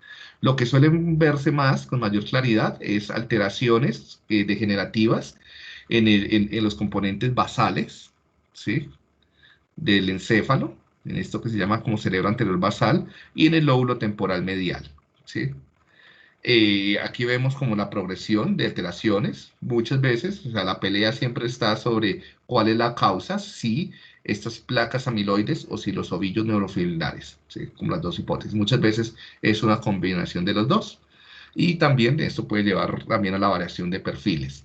S1: Lo que suele verse más, con mayor claridad, es alteraciones degenerativas en los componentes basales, ¿sí? Del encéfalo, en esto que se llama como cerebro anterior basal, y en el lóbulo temporal medial, ¿sí? Aquí vemos como la progresión de alteraciones. Muchas veces, o sea, la pelea siempre está sobre cuál es la causa, si estas placas amiloides o si los ovillos neurofibrilares, ¿sí? Como las dos hipótesis. Muchas veces es una combinación de los dos. Y también esto puede llevar también a la variación de perfiles.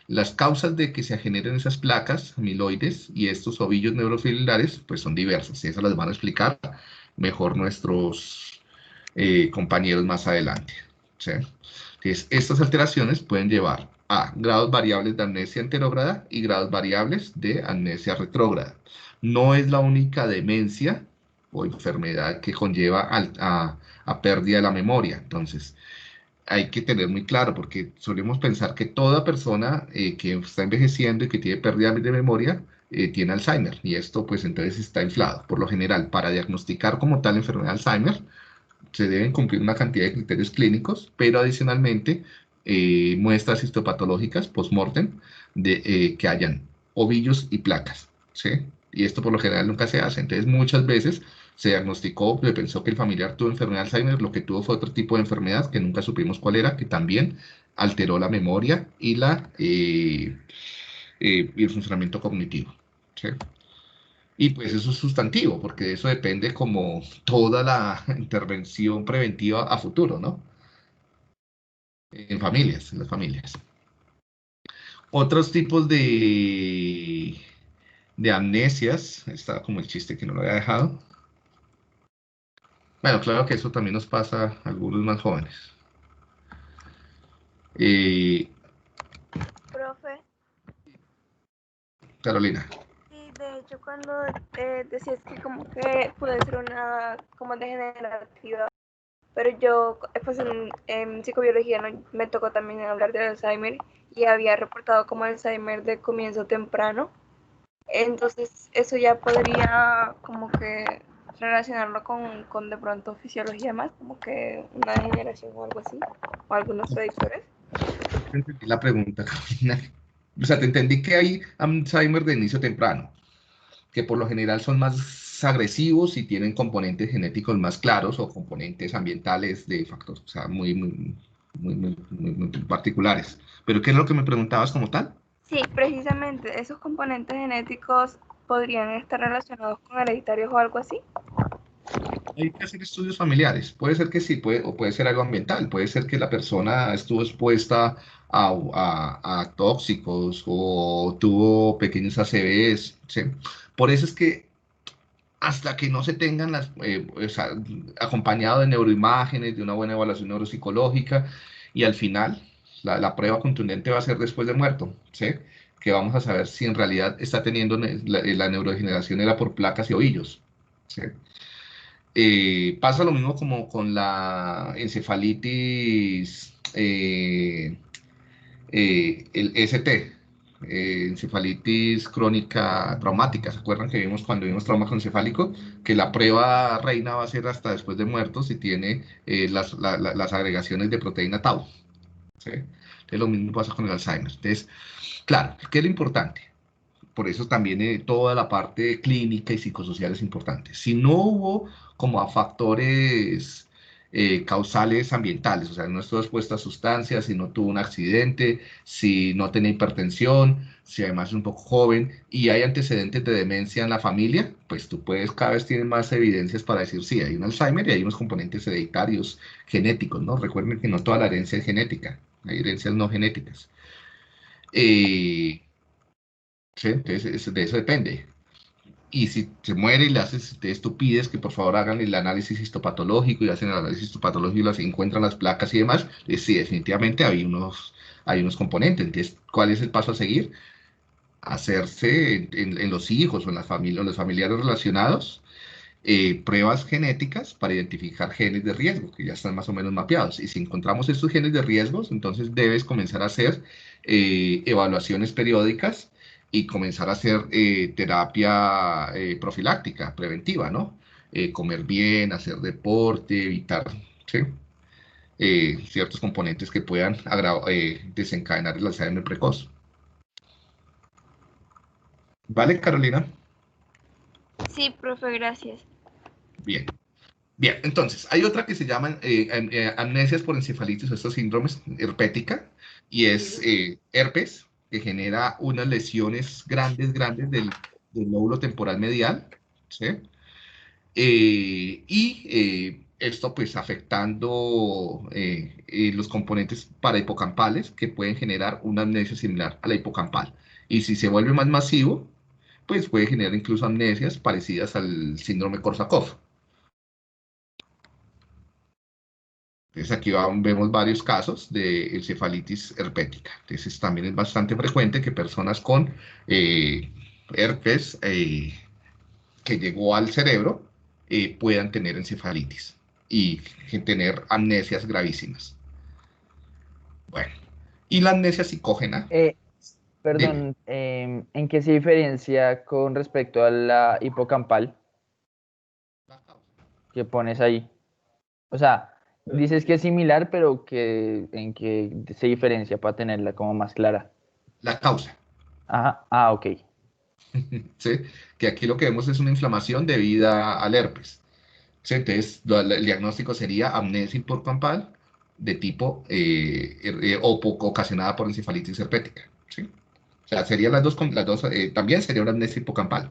S1: Las causas de que se generen esas placas amiloides y estos ovillos neurofibrilares, pues son diversas. Y esas las van a explicar mejor nuestros compañeros más adelante. ¿Sí? Entonces, estas alteraciones pueden llevar a grados variables de amnesia anterógrada y grados variables de amnesia retrógrada. No es la única demencia o enfermedad que conlleva a pérdida de la memoria. Entonces, hay que tener muy claro, porque solemos pensar que toda persona que está envejeciendo y que tiene pérdida de memoria tiene Alzheimer, y esto pues entonces está inflado. Por lo general, para diagnosticar como tal enfermedad de Alzheimer, se deben cumplir una cantidad de criterios clínicos, pero adicionalmente muestras histopatológicas post-mortem de que hayan ovillos y placas, ¿sí? Y esto por lo general nunca se hace. Entonces muchas veces se diagnosticó, se pensó que el familiar tuvo enfermedad de Alzheimer, lo que tuvo fue otro tipo de enfermedad que nunca supimos cuál era, que también alteró la memoria y el funcionamiento cognitivo, ¿sí? Y pues eso es sustantivo, porque de eso depende como toda la intervención preventiva a futuro, ¿no? En las familias. Otros tipos de amnesias, está como el chiste que no lo había dejado. Bueno, claro que eso también nos pasa a algunos más jóvenes.
S8: Profe,
S1: Carolina.
S8: y de hecho cuando decías que como que puede ser una como degenerativa, pero yo pues en psicobiología me tocó también hablar de Alzheimer y había reportado como Alzheimer de comienzo temprano, entonces eso ya podría como que relacionarlo con de pronto fisiología más, como que una degeneración o algo así, o algunos predictores.
S1: Te entendí la pregunta, Carolina. O sea, te entendí que hay Alzheimer de inicio temprano. que por lo general son más agresivos y tienen componentes genéticos más claros o componentes ambientales de factores, o sea, muy particulares. Pero ¿qué es lo que me preguntabas como tal?
S8: Sí, precisamente esos componentes genéticos podrían estar relacionados con hereditarios o algo así.
S1: Hay que hacer estudios familiares. Puede ser que sí, o puede ser algo ambiental. Puede ser que la persona estuvo expuesta a tóxicos o tuvo pequeños ACVs, ¿sí? Por eso es que hasta que no se tengan o sea, acompañado de neuroimágenes, de una buena evaluación neuropsicológica, y al final la prueba contundente va a ser después de muerto, ¿sí? Que vamos a saber si en realidad está teniendo la neurodegeneración era por placas y ovillos, ¿sí? Pasa lo mismo como con la encefalitis, el ST, encefalitis crónica traumática. ¿Se acuerdan que vimos cuando vimos trauma encefálico? Que la prueba reina va a ser hasta después de muertos si tiene las agregaciones de proteína tau, ¿sí? Entonces lo mismo pasa con el Alzheimer. Entonces, claro, ¿qué es lo importante? Por eso también toda la parte clínica y psicosocial es importante. Si no hubo como a factores causales ambientales, o sea, no estuvo expuesta a sustancias, si no tuvo un accidente, si no tenía hipertensión, si además es un poco joven y hay antecedentes de demencia en la familia, pues tú puedes, cada vez tienes más evidencias para decir, sí, hay un Alzheimer y hay unos componentes hereditarios genéticos, ¿no? Recuerden que no toda la herencia es genética, hay herencias no genéticas. Eh, ¿Sí? Entonces, de eso depende. Y si se muere y le haces, ustedes tú pides que por favor hagan el análisis histopatológico y hacen el análisis histopatológico y las encuentran las placas y demás, sí, definitivamente hay unos componentes. Entonces, ¿cuál es el paso a seguir? Hacerse en los hijos o en las familias, o los familiares relacionados, pruebas genéticas para identificar genes de riesgo, que ya están más o menos mapeados. Y si encontramos estos genes de riesgos, entonces debes comenzar a hacer evaluaciones periódicas y comenzar a hacer terapia profiláctica, preventiva, ¿no? Comer bien, hacer deporte, evitar, ¿sí? Ciertos componentes que puedan desencadenar el Alzheimer precoz. ¿Vale, Carolina?
S8: Sí, profe, gracias.
S1: Bien. Bien, entonces, hay otra que se llama amnesias por encefalitis o estos síndromes herpética, y es herpes, que genera unas lesiones grandes del lóbulo temporal medial, ¿sí? Esto pues afectando los componentes parahipocampales que pueden generar una amnesia similar a la hipocampal. Y si se vuelve más masivo, pues puede generar incluso amnesias parecidas al síndrome Korsakoff. Entonces aquí vemos varios casos de encefalitis herpética. Entonces también es bastante frecuente que personas con herpes que llegó al cerebro puedan tener encefalitis y tener amnesias gravísimas. Bueno, y la amnesia psicógena,
S5: Eh,
S1: dime.
S5: Perdón, ¿en qué se diferencia con respecto a la hipocampal que pones ahí? O sea, dices que es similar, pero ¿en qué se diferencia para tenerla como más clara?
S1: La causa,
S5: Ajá, ah, ok.
S1: ¿sí? Que aquí lo que vemos es una inflamación debida al herpes. ¿Sí? Entonces, el diagnóstico sería amnesia hipocampal de tipo ocasionada por encefalitis herpética. ¿Sí? O sea, serían también sería una amnesia hipocampal.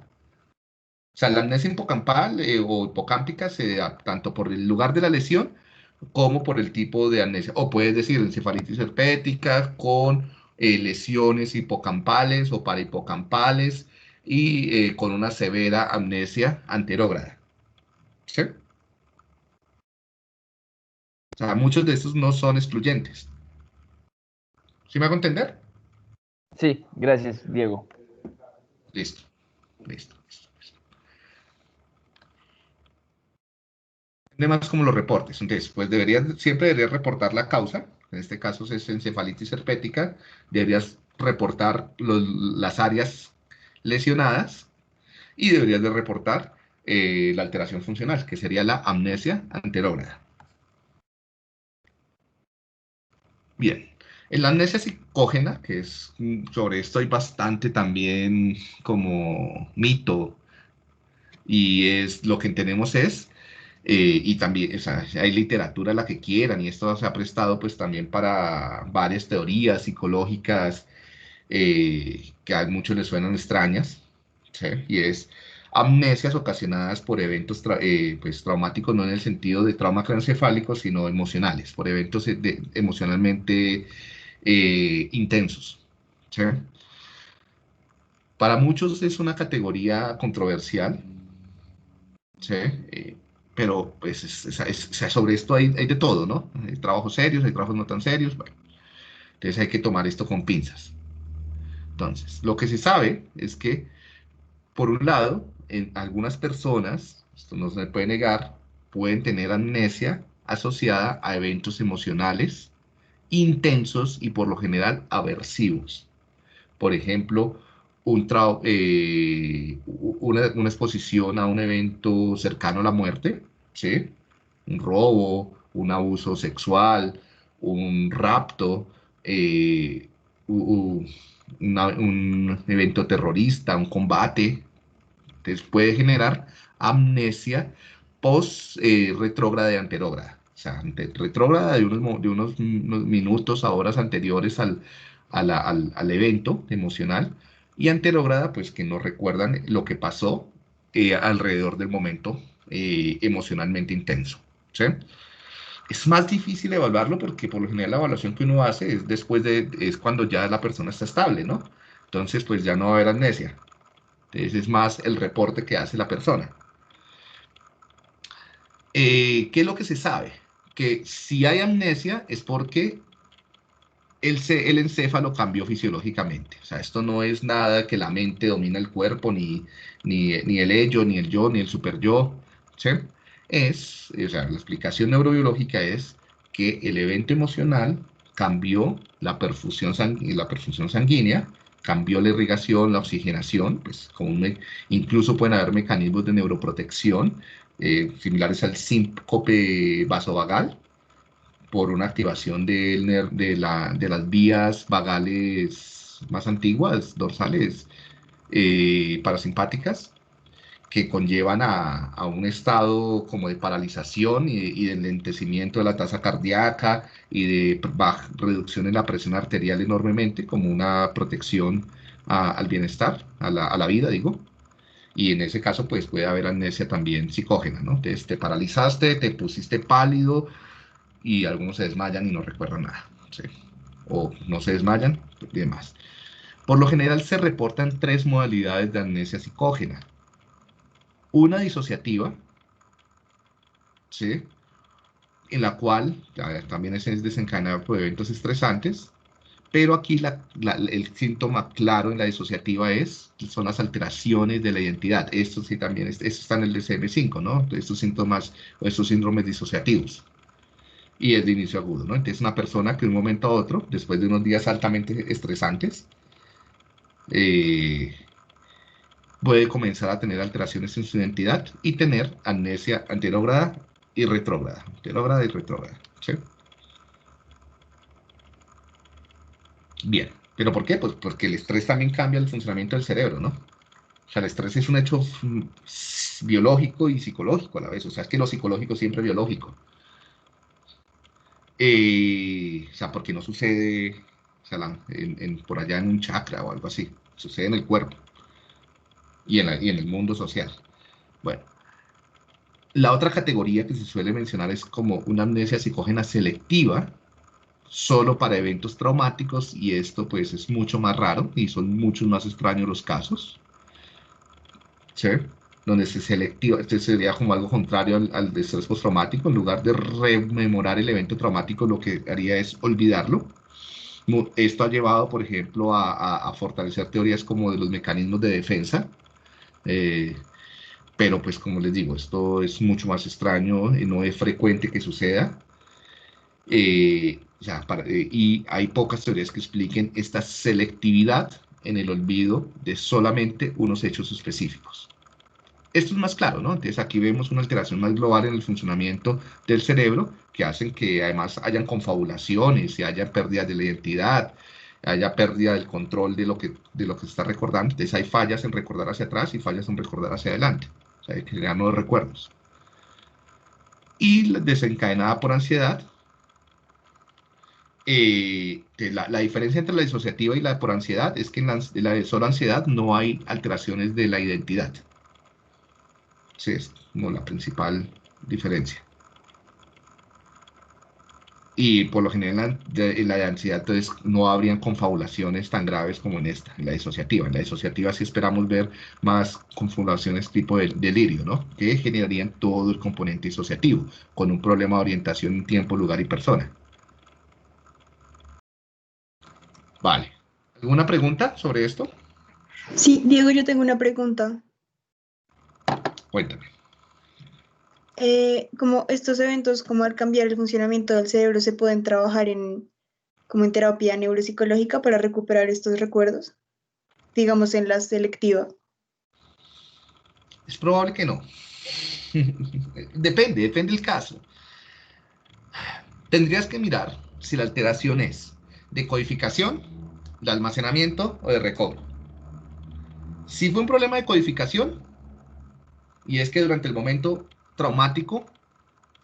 S1: O sea, la amnesia hipocampal o hipocámpica se da tanto por el lugar de la lesión como por el tipo de amnesia. O puedes decir encefalitis herpética con lesiones hipocampales o parahipocampales y con una severa amnesia anterógrada. ¿Sí? O sea, muchos de estos no son excluyentes. ¿Sí me hago entender?
S5: Sí, gracias, Diego.
S1: Listo, listo, listo. Además, como los reportes. Entonces, pues siempre deberías reportar la causa. En este caso es encefalitis herpética. Deberías reportar las áreas lesionadas y deberías de reportar la alteración funcional, que sería la amnesia anterógrada. Bien. En la amnesia psicógena, que es sobre esto hay bastante también como mito y es lo que tenemos es, y también, o sea, hay literatura la que quieran, y esto se ha prestado pues también para varias teorías psicológicas que a muchos les suenan extrañas, ¿sí? Y es amnesias ocasionadas por eventos pues, traumáticos, no en el sentido de trauma craneoencefálico, sino emocionales, por eventos emocionalmente intensos, ¿sí? Para muchos es una categoría controversial, ¿sí? Pero pues o sea, sobre esto hay de todo, ¿no? Hay trabajos serios, hay trabajos no tan serios, bueno, entonces hay que tomar esto con pinzas. Entonces, lo que se sabe es que, por un lado, en algunas personas, esto no se puede negar, pueden tener amnesia asociada a eventos emocionales intensos y por lo general aversivos. Por ejemplo, una exposición a un evento cercano a la muerte, ¿sí? Un robo, un abuso sexual, un rapto, eh, un evento terrorista, un combate. Entonces puede generar amnesia post retrógrada y anterógrada. O sea, retrógrada de unos minutos a horas anteriores al evento emocional, y anterógrada, pues que no recuerdan lo que pasó alrededor del momento emocionalmente intenso. ¿Sí? Es más difícil evaluarlo porque por lo general la evaluación que uno hace es es cuando ya la persona está estable, ¿no? Entonces, pues ya no va a haber amnesia. Entonces es más el reporte que hace la persona. ¿Qué es lo que se sabe? Que si hay amnesia es porque el encéfalo cambió fisiológicamente. O sea, esto no es nada que la mente domina el cuerpo, ni el ello, ni el yo, ni el super yo. ¿Sí? O sea, la explicación neurobiológica es que el evento emocional cambió la perfusión sanguínea, cambió la irrigación, la oxigenación, pues incluso pueden haber mecanismos de neuroprotección similares al síncope vasovagal, por una activación de las vías vagales más antiguas, dorsales, parasimpáticas, que conllevan a un estado como de paralización y de enlentecimiento de la tasa cardíaca y de reducción en la presión arterial enormemente, como una protección al bienestar, a la vida, digo. Y en ese caso, pues puede haber amnesia también psicógena, ¿no? Entonces te paralizaste, te pusiste pálido, y algunos se desmayan y no recuerdan nada, ¿sí? O no se desmayan y demás. Por lo general se reportan tres modalidades de amnesia psicógena. Una disociativa, ¿sí? En la cual también es desencadenada por eventos estresantes, pero aquí el síntoma claro en la disociativa son las alteraciones de la identidad. Esto sí también, esto está en el DSM-5, ¿no? Estos síntomas o estos síndromes disociativos. Y es de inicio agudo, ¿no? Entonces, una persona que de un momento a otro, después de unos días altamente estresantes, puede comenzar a tener alteraciones en su identidad y tener amnesia anterógrada y retrógrada. Anterógrada y retrógrada, ¿sí? Bien, ¿pero por qué? Pues porque el estrés también cambia el funcionamiento del cerebro, ¿no? O sea, el estrés es un hecho biológico y psicológico a la vez. O sea, es que lo psicológico siempre es biológico. O sea, porque no sucede, o sea, por allá en un chakra o algo así. Sucede en el cuerpo y en el mundo social. Bueno, la otra categoría que se suele mencionar es como una amnesia psicógena selectiva, solo para eventos traumáticos, y esto pues es mucho más raro y son muchos más extraños los casos, ¿sí? Donde se selectiva, este sería como algo contrario al estrés postraumático. En lugar de rememorar el evento traumático, lo que haría es olvidarlo. Esto ha llevado, por ejemplo, a fortalecer teorías como de los mecanismos de defensa, pero pues como les digo, esto es mucho más extraño y no es frecuente que suceda. O sea, y hay pocas teorías que expliquen esta selectividad en el olvido de solamente unos hechos específicos. Esto es más claro, ¿no? Entonces aquí vemos una alteración más global en el funcionamiento del cerebro, que hacen que además hayan confabulaciones y haya pérdidas de la identidad, haya pérdida del control de lo que se está recordando. Entonces hay fallas en recordar hacia atrás y fallas en recordar hacia adelante, o sea, hay que generar nuevos recuerdos. Y desencadenada por ansiedad, la diferencia entre la disociativa y la por ansiedad es que en la de solo ansiedad no hay alteraciones de la identidad. Sí, es como la principal diferencia. Y por lo general en la de ansiedad entonces no habrían confabulaciones tan graves como en esta, en la disociativa. En la disociativa sí esperamos ver más confabulaciones tipo de delirio, ¿no? Que generarían todo el componente disociativo, con un problema de orientación en tiempo, lugar y persona. Vale. ¿Alguna pregunta sobre esto?
S9: Sí, Diego, yo tengo una pregunta.
S1: Cuéntame.
S9: Como estos eventos, como al cambiar el funcionamiento del cerebro, se pueden trabajar como en terapia neuropsicológica para recuperar estos recuerdos, digamos en la selectiva.
S1: Es probable que no. Depende del caso. Tendrías que mirar si la alteración es de codificación, de almacenamiento o de recobro. Si fue un problema de codificación, y es que durante el momento traumático,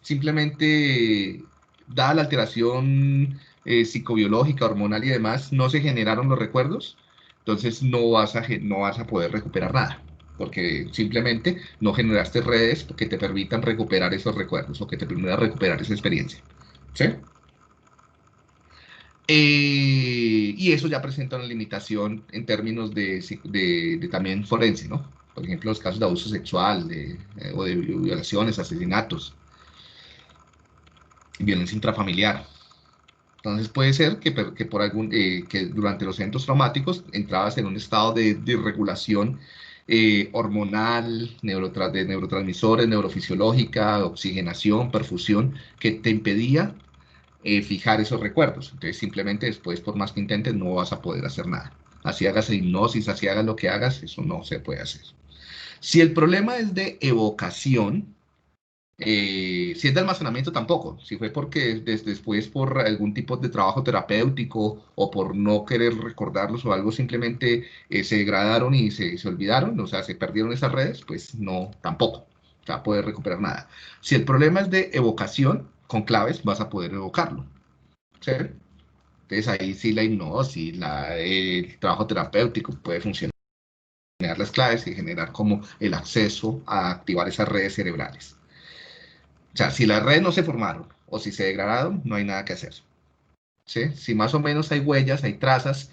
S1: simplemente, dada la alteración psicobiológica, hormonal y demás, no se generaron los recuerdos, entonces no vas a poder recuperar nada, porque simplemente no generaste redes que te permitan recuperar esos recuerdos o que te permitan recuperar esa experiencia. ¿Sí? Y eso ya presenta una limitación en términos de también forense, ¿no? Por ejemplo, los casos de abuso sexual o de violaciones, asesinatos, violencia intrafamiliar. Entonces puede ser que por que durante los eventos traumáticos entrabas en un estado de regulación hormonal, de neurotransmisores, neurofisiológica, oxigenación, perfusión, que te impedía fijar esos recuerdos. Entonces simplemente después, por más que intentes, no vas a poder hacer nada. Así hagas hipnosis, así hagas lo que hagas, eso no se puede hacer. Si el problema es de evocación, si es de almacenamiento tampoco, si fue porque después por algún tipo de trabajo terapéutico o por no querer recordarlos o algo, simplemente se degradaron y se olvidaron, o sea, se perdieron esas redes, pues no, tampoco, o sea, poder recuperar nada. Si el problema es de evocación, con claves vas a poder evocarlo, ¿sí? Entonces ahí sí la hipnosis, el trabajo terapéutico puede funcionar, las claves y generar como el acceso a activar esas redes cerebrales. O sea, si las redes no se formaron o si se degradaron, no hay nada que hacer. ¿Sí? Si más o menos hay huellas, hay trazas,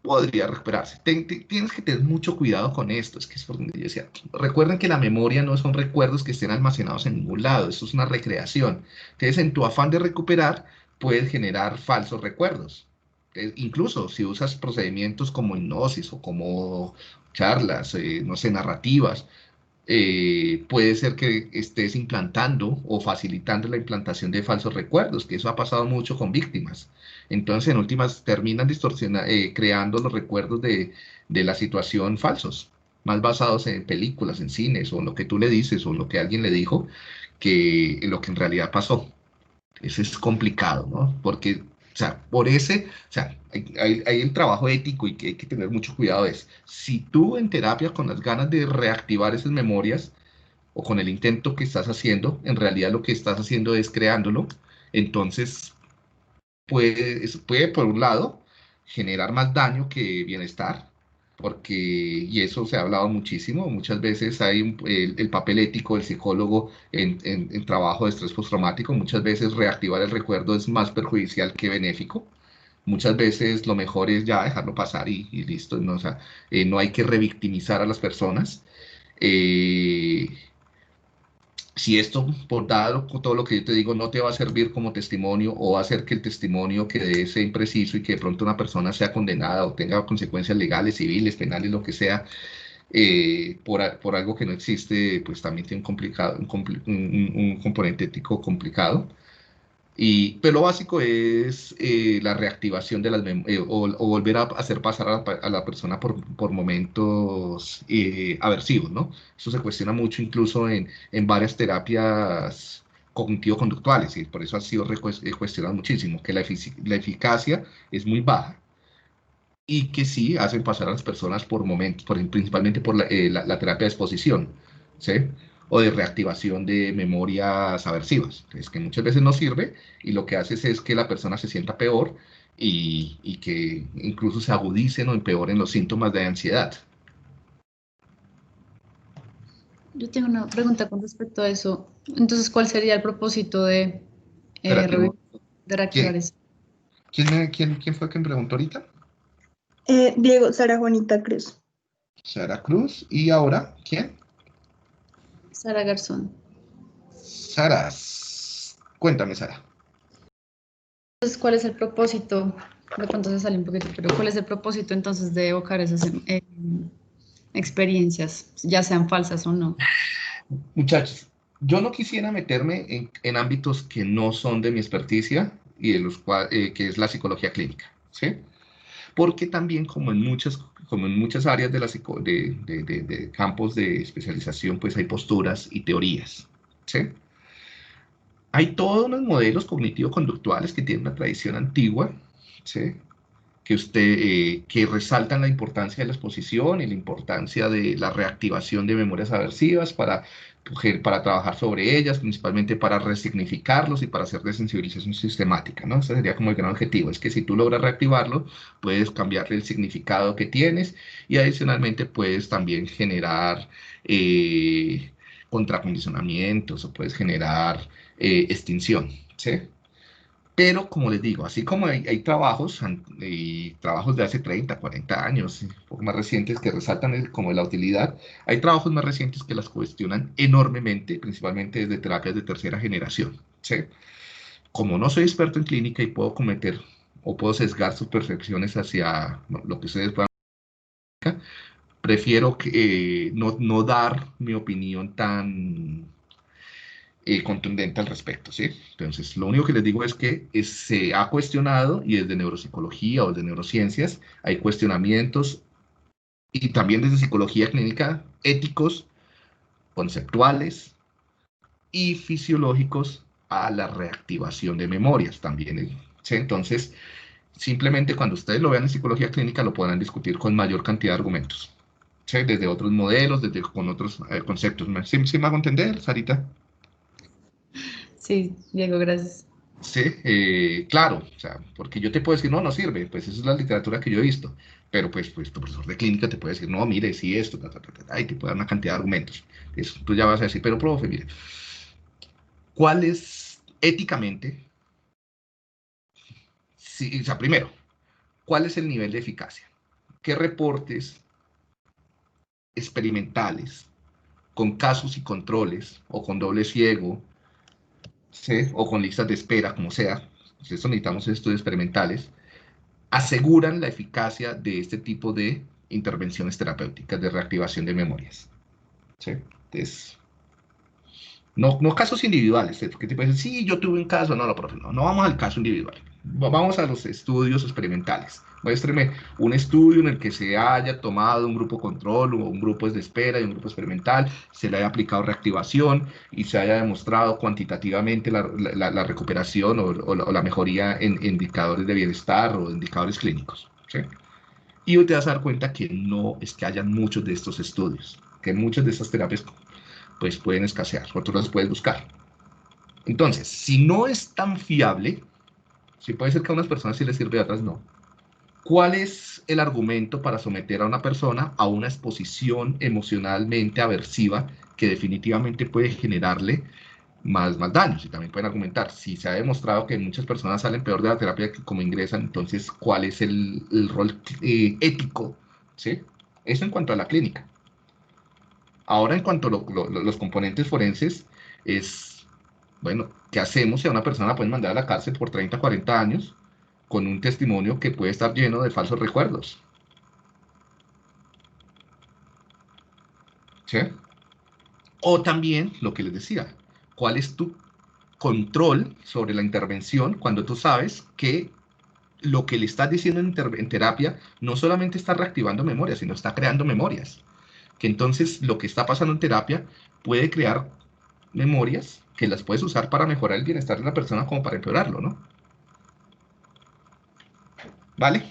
S1: podría recuperarse. Tienes que tener mucho cuidado con esto. Es que es por donde yo decía. Recuerden que la memoria no son recuerdos que estén almacenados en ningún lado. Eso es una recreación. Entonces, en tu afán de recuperar, puedes generar falsos recuerdos. Entonces, incluso si usas procedimientos como hipnosis o como charlas, no sé, narrativas, puede ser que estés implantando o facilitando la implantación de falsos recuerdos, que eso ha pasado mucho con víctimas. Entonces, en últimas, terminan creando los recuerdos de la situación falsos, más basados en películas, en cines, o en lo que tú le dices, o en lo que alguien le dijo, que en lo que en realidad pasó. Eso es complicado, ¿no? Porque, o sea, o sea, hay el trabajo ético y que hay que tener mucho cuidado es, si tú en terapia con las ganas de reactivar esas memorias o con el intento que estás haciendo, en realidad lo que estás haciendo es creándolo, entonces puede por un lado generar más daño que bienestar, porque, y eso se ha hablado muchísimo, muchas veces hay el papel ético del psicólogo en trabajo de estrés postraumático, muchas veces reactivar el recuerdo es más perjudicial que benéfico, muchas veces lo mejor es ya dejarlo pasar y listo, ¿no? O sea, no hay que revictimizar a las personas. Eh, si esto, por dado todo lo que yo te digo, no te va a servir como testimonio o va a hacer que el testimonio quede sea impreciso y que de pronto una persona sea condenada o tenga consecuencias legales, civiles, penales, lo que sea, por algo que no existe, pues también tiene un componente ético complicado. Pero lo básico es la reactivación de o volver a hacer pasar a la persona por momentos aversivos, ¿no? Eso se cuestiona mucho incluso en varias terapias cognitivo-conductuales y por eso ha sido cuestionado muchísimo, que la eficacia es muy baja y que sí hacen pasar a las personas por momentos, principalmente por la terapia de exposición. ¿sí? O de reactivación de memorias aversivas. Entonces, que muchas veces no sirve y lo que haces es que la persona se sienta peor y que incluso se agudicen o empeoren los síntomas de ansiedad.
S6: Yo tengo una pregunta con respecto a eso. Entonces, ¿cuál sería el propósito de,
S1: Espérate,
S6: de reactivar eso?
S1: ¿quién fue quien preguntó ahorita?
S9: Diego, Sara Juanita Cruz.
S1: Sara Cruz. ¿Y ahora quién?
S6: Sara Garzón.
S1: Sara. Cuéntame, Sara.
S6: Entonces, ¿cuál es el propósito? De pronto se sale un poquito, pero ¿cuál es el propósito entonces de evocar esas experiencias, ya sean falsas o no?
S1: Muchachos, yo no quisiera meterme en ámbitos que no son de mi experticia y de los que es la psicología clínica, ¿sí? Porque también como en muchas áreas de campos de especialización, pues hay posturas y teorías, ¿sí? Hay todos unos modelos cognitivo-conductuales que tienen una tradición antigua, ¿sí? Que resaltan la importancia de la exposición y la importancia de la reactivación de memorias aversivas para trabajar sobre ellas, principalmente para resignificarlos y para hacer desensibilización sistemática, ¿no? Ese sería como el gran objetivo, es que si tú logras reactivarlo, puedes cambiarle el significado que tienes y adicionalmente puedes también generar contracondicionamientos o puedes generar extinción, ¿sí? Pero, como les digo, así como hay trabajos, y trabajos de hace 30, 40 años, un poco más recientes, que resaltan como la utilidad, hay trabajos más recientes que las cuestionan enormemente, principalmente desde terapias de tercera generación, ¿sí? Como no soy experto en clínica y puedo cometer o puedo sesgar sus percepciones hacia lo que ustedes puedan, prefiero no dar mi opinión tan contundente al respecto, ¿sí? Entonces, lo único que les digo es que se ha cuestionado, y desde neuropsicología o desde neurociencias, hay cuestionamientos, y también desde psicología clínica, éticos, conceptuales y fisiológicos a la reactivación de memorias también, ¿sí? Entonces, simplemente cuando ustedes lo vean en psicología clínica, lo podrán discutir con mayor cantidad de argumentos, ¿sí? Desde otros modelos, con otros conceptos. ¿Sí me hago entender, Sarita?
S6: Sí, Diego, gracias.
S1: Sí, claro, o sea, porque yo te puedo decir, no, no sirve, pues esa es la literatura que yo he visto, pero pues tu profesor de clínica te puede decir, no, mire, sí, esto, y te puede dar una cantidad de argumentos. Eso, tú ya vas a decir, pero profe, mire, ¿cuál es éticamente, o sea, primero, cuál es el nivel de eficacia? ¿Qué reportes experimentales con casos y controles o con doble ciego, ¿sí? O con listas de espera, como sea, pues esto necesitamos estudios experimentales, aseguran la eficacia de este tipo de intervenciones terapéuticas de reactivación de memorias? ¿Sí? Entonces, no casos individuales, porque te pueden decir, sí, yo tuve un caso, no, profe, no vamos al caso individual, vamos a los estudios experimentales. Muéstreme un estudio en el que se haya tomado un grupo control o un grupo de espera y un grupo experimental, se le haya aplicado reactivación y se haya demostrado cuantitativamente la recuperación o la mejoría en indicadores de bienestar o indicadores clínicos, ¿sí? Y hoy te vas a dar cuenta que no es que hayan muchos de estos estudios, que muchas de estas terapias pues pueden escasear, otros las puedes buscar. Entonces, si no es tan fiable, si puede ser que a unas personas sí les sirve y a otras no, ¿cuál es el argumento para someter a una persona a una exposición emocionalmente aversiva que definitivamente puede generarle más daños? Y también pueden argumentar, si se ha demostrado que muchas personas salen peor de la terapia que como ingresan, entonces, ¿cuál es el rol ético? ¿Sí? Eso en cuanto a la clínica. Ahora, en cuanto a los componentes forenses, es, bueno, ¿qué hacemos si a una persona la pueden mandar a la cárcel por 30, 40 años con un testimonio que puede estar lleno de falsos recuerdos? ¿Sí? O también, lo que les decía, ¿cuál es tu control sobre la intervención cuando tú sabes que lo que le estás diciendo en terapia no solamente está reactivando memorias, sino está creando memorias? Que entonces lo que está pasando en terapia puede crear memorias que las puedes usar para mejorar el bienestar de la persona como para empeorarlo, ¿no? ¿Vale?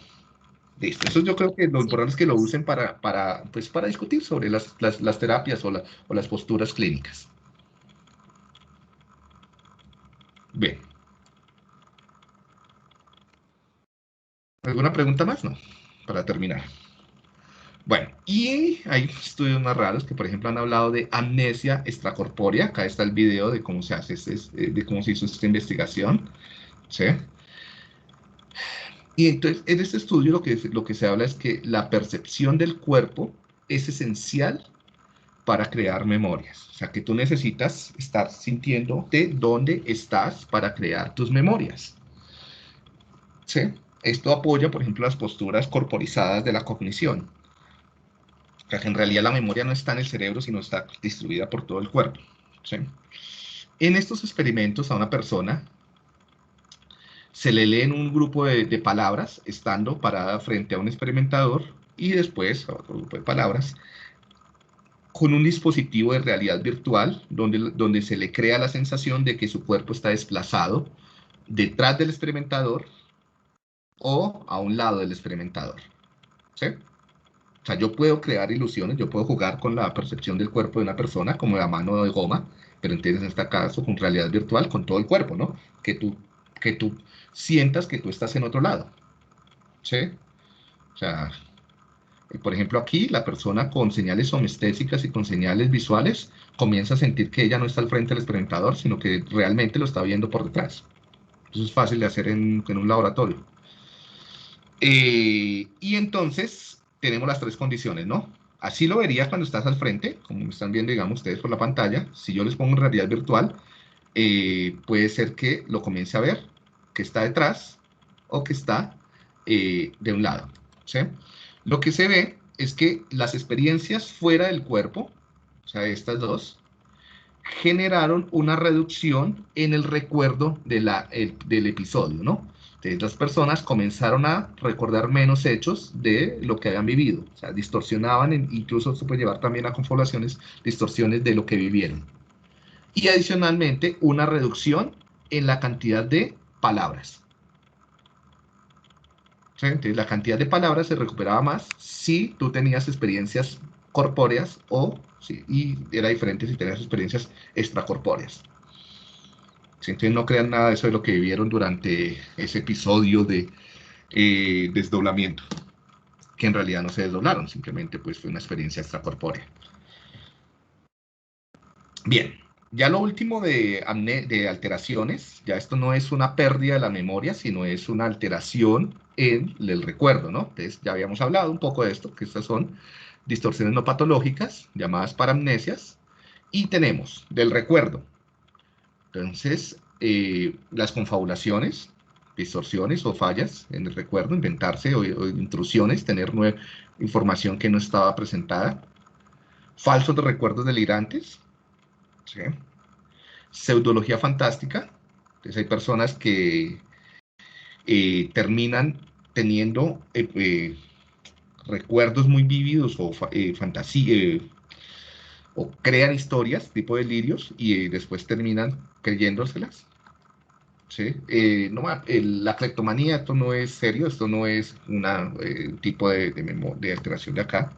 S1: Listo. Eso yo creo que lo importante es que lo usen pues, para discutir sobre las terapias o las posturas clínicas. Bien. ¿Alguna pregunta más? No. Para terminar. Bueno, y hay estudios más raros que, por ejemplo, han hablado de amnesia extracorpórea. Acá está el video de cómo se hace de cómo se hizo esta investigación. ¿Sí? Y entonces, en este estudio lo que se habla es que la percepción del cuerpo es esencial para crear memorias. O sea, que tú necesitas estar sintiéndote dónde estás para crear tus memorias. ¿Sí? Esto apoya, por ejemplo, las posturas corporizadas de la cognición. O sea, que en realidad la memoria no está en el cerebro, sino está distribuida por todo el cuerpo. ¿Sí? En estos experimentos a una persona se le leen un grupo de palabras estando parada frente a un experimentador y después a otro grupo de palabras con un dispositivo de realidad virtual donde se le crea la sensación de que su cuerpo está desplazado detrás del experimentador o a un lado del experimentador. ¿Sí? O sea, yo puedo crear ilusiones, yo puedo jugar con la percepción del cuerpo de una persona como la mano de goma, pero entiendes en este caso con realidad virtual, con todo el cuerpo, ¿no? Que tú sientas que tú estás en otro lado. ¿Sí? O sea, por ejemplo, aquí la persona con señales somestésicas y con señales visuales comienza a sentir que ella no está al frente del experimentador, sino que realmente lo está viendo por detrás. Eso es fácil de hacer en un laboratorio. Y entonces tenemos las tres condiciones, ¿no? Así lo verías cuando estás al frente, como me están viendo, digamos, ustedes por la pantalla. Si yo les pongo en realidad virtual, puede ser que lo comience a ver, que está detrás o que está de un lado, ¿sí? Lo que se ve es que las experiencias fuera del cuerpo, o sea, estas dos, generaron una reducción en el recuerdo del episodio, ¿no? Entonces las personas comenzaron a recordar menos hechos de lo que habían vivido, o sea, distorsionaban, incluso se puede llevar también a confabulaciones, distorsiones de lo que vivieron. Y adicionalmente, una reducción en la cantidad de palabras. ¿Sí? Entonces, la cantidad de palabras se recuperaba más si tú tenías experiencias corpóreas y era diferente si tenías experiencias extracorpóreas. ¿Sí? Entonces, no crean nada de eso de lo que vivieron durante ese episodio de desdoblamiento, que en realidad no se desdoblaron, simplemente pues fue una experiencia extracorpórea. Bien. Ya lo último de alteraciones, ya esto no es una pérdida de la memoria, sino es una alteración en el recuerdo, ¿no? Entonces, ya habíamos hablado un poco de esto, que estas son distorsiones no patológicas, llamadas paramnesias, y tenemos del recuerdo. Entonces, las confabulaciones, distorsiones o fallas en el recuerdo, inventarse o intrusiones, tener información que no estaba presentada, falsos de recuerdos delirantes, ¿sí? Pseudología fantástica. Entonces hay personas que terminan teniendo recuerdos muy vívidos o fantasía, o crean historias tipo delirios y después terminan creyéndoselas. ¿Sí? No, la cleptomanía, esto no es serio, esto no es un tipo de alteración de acá.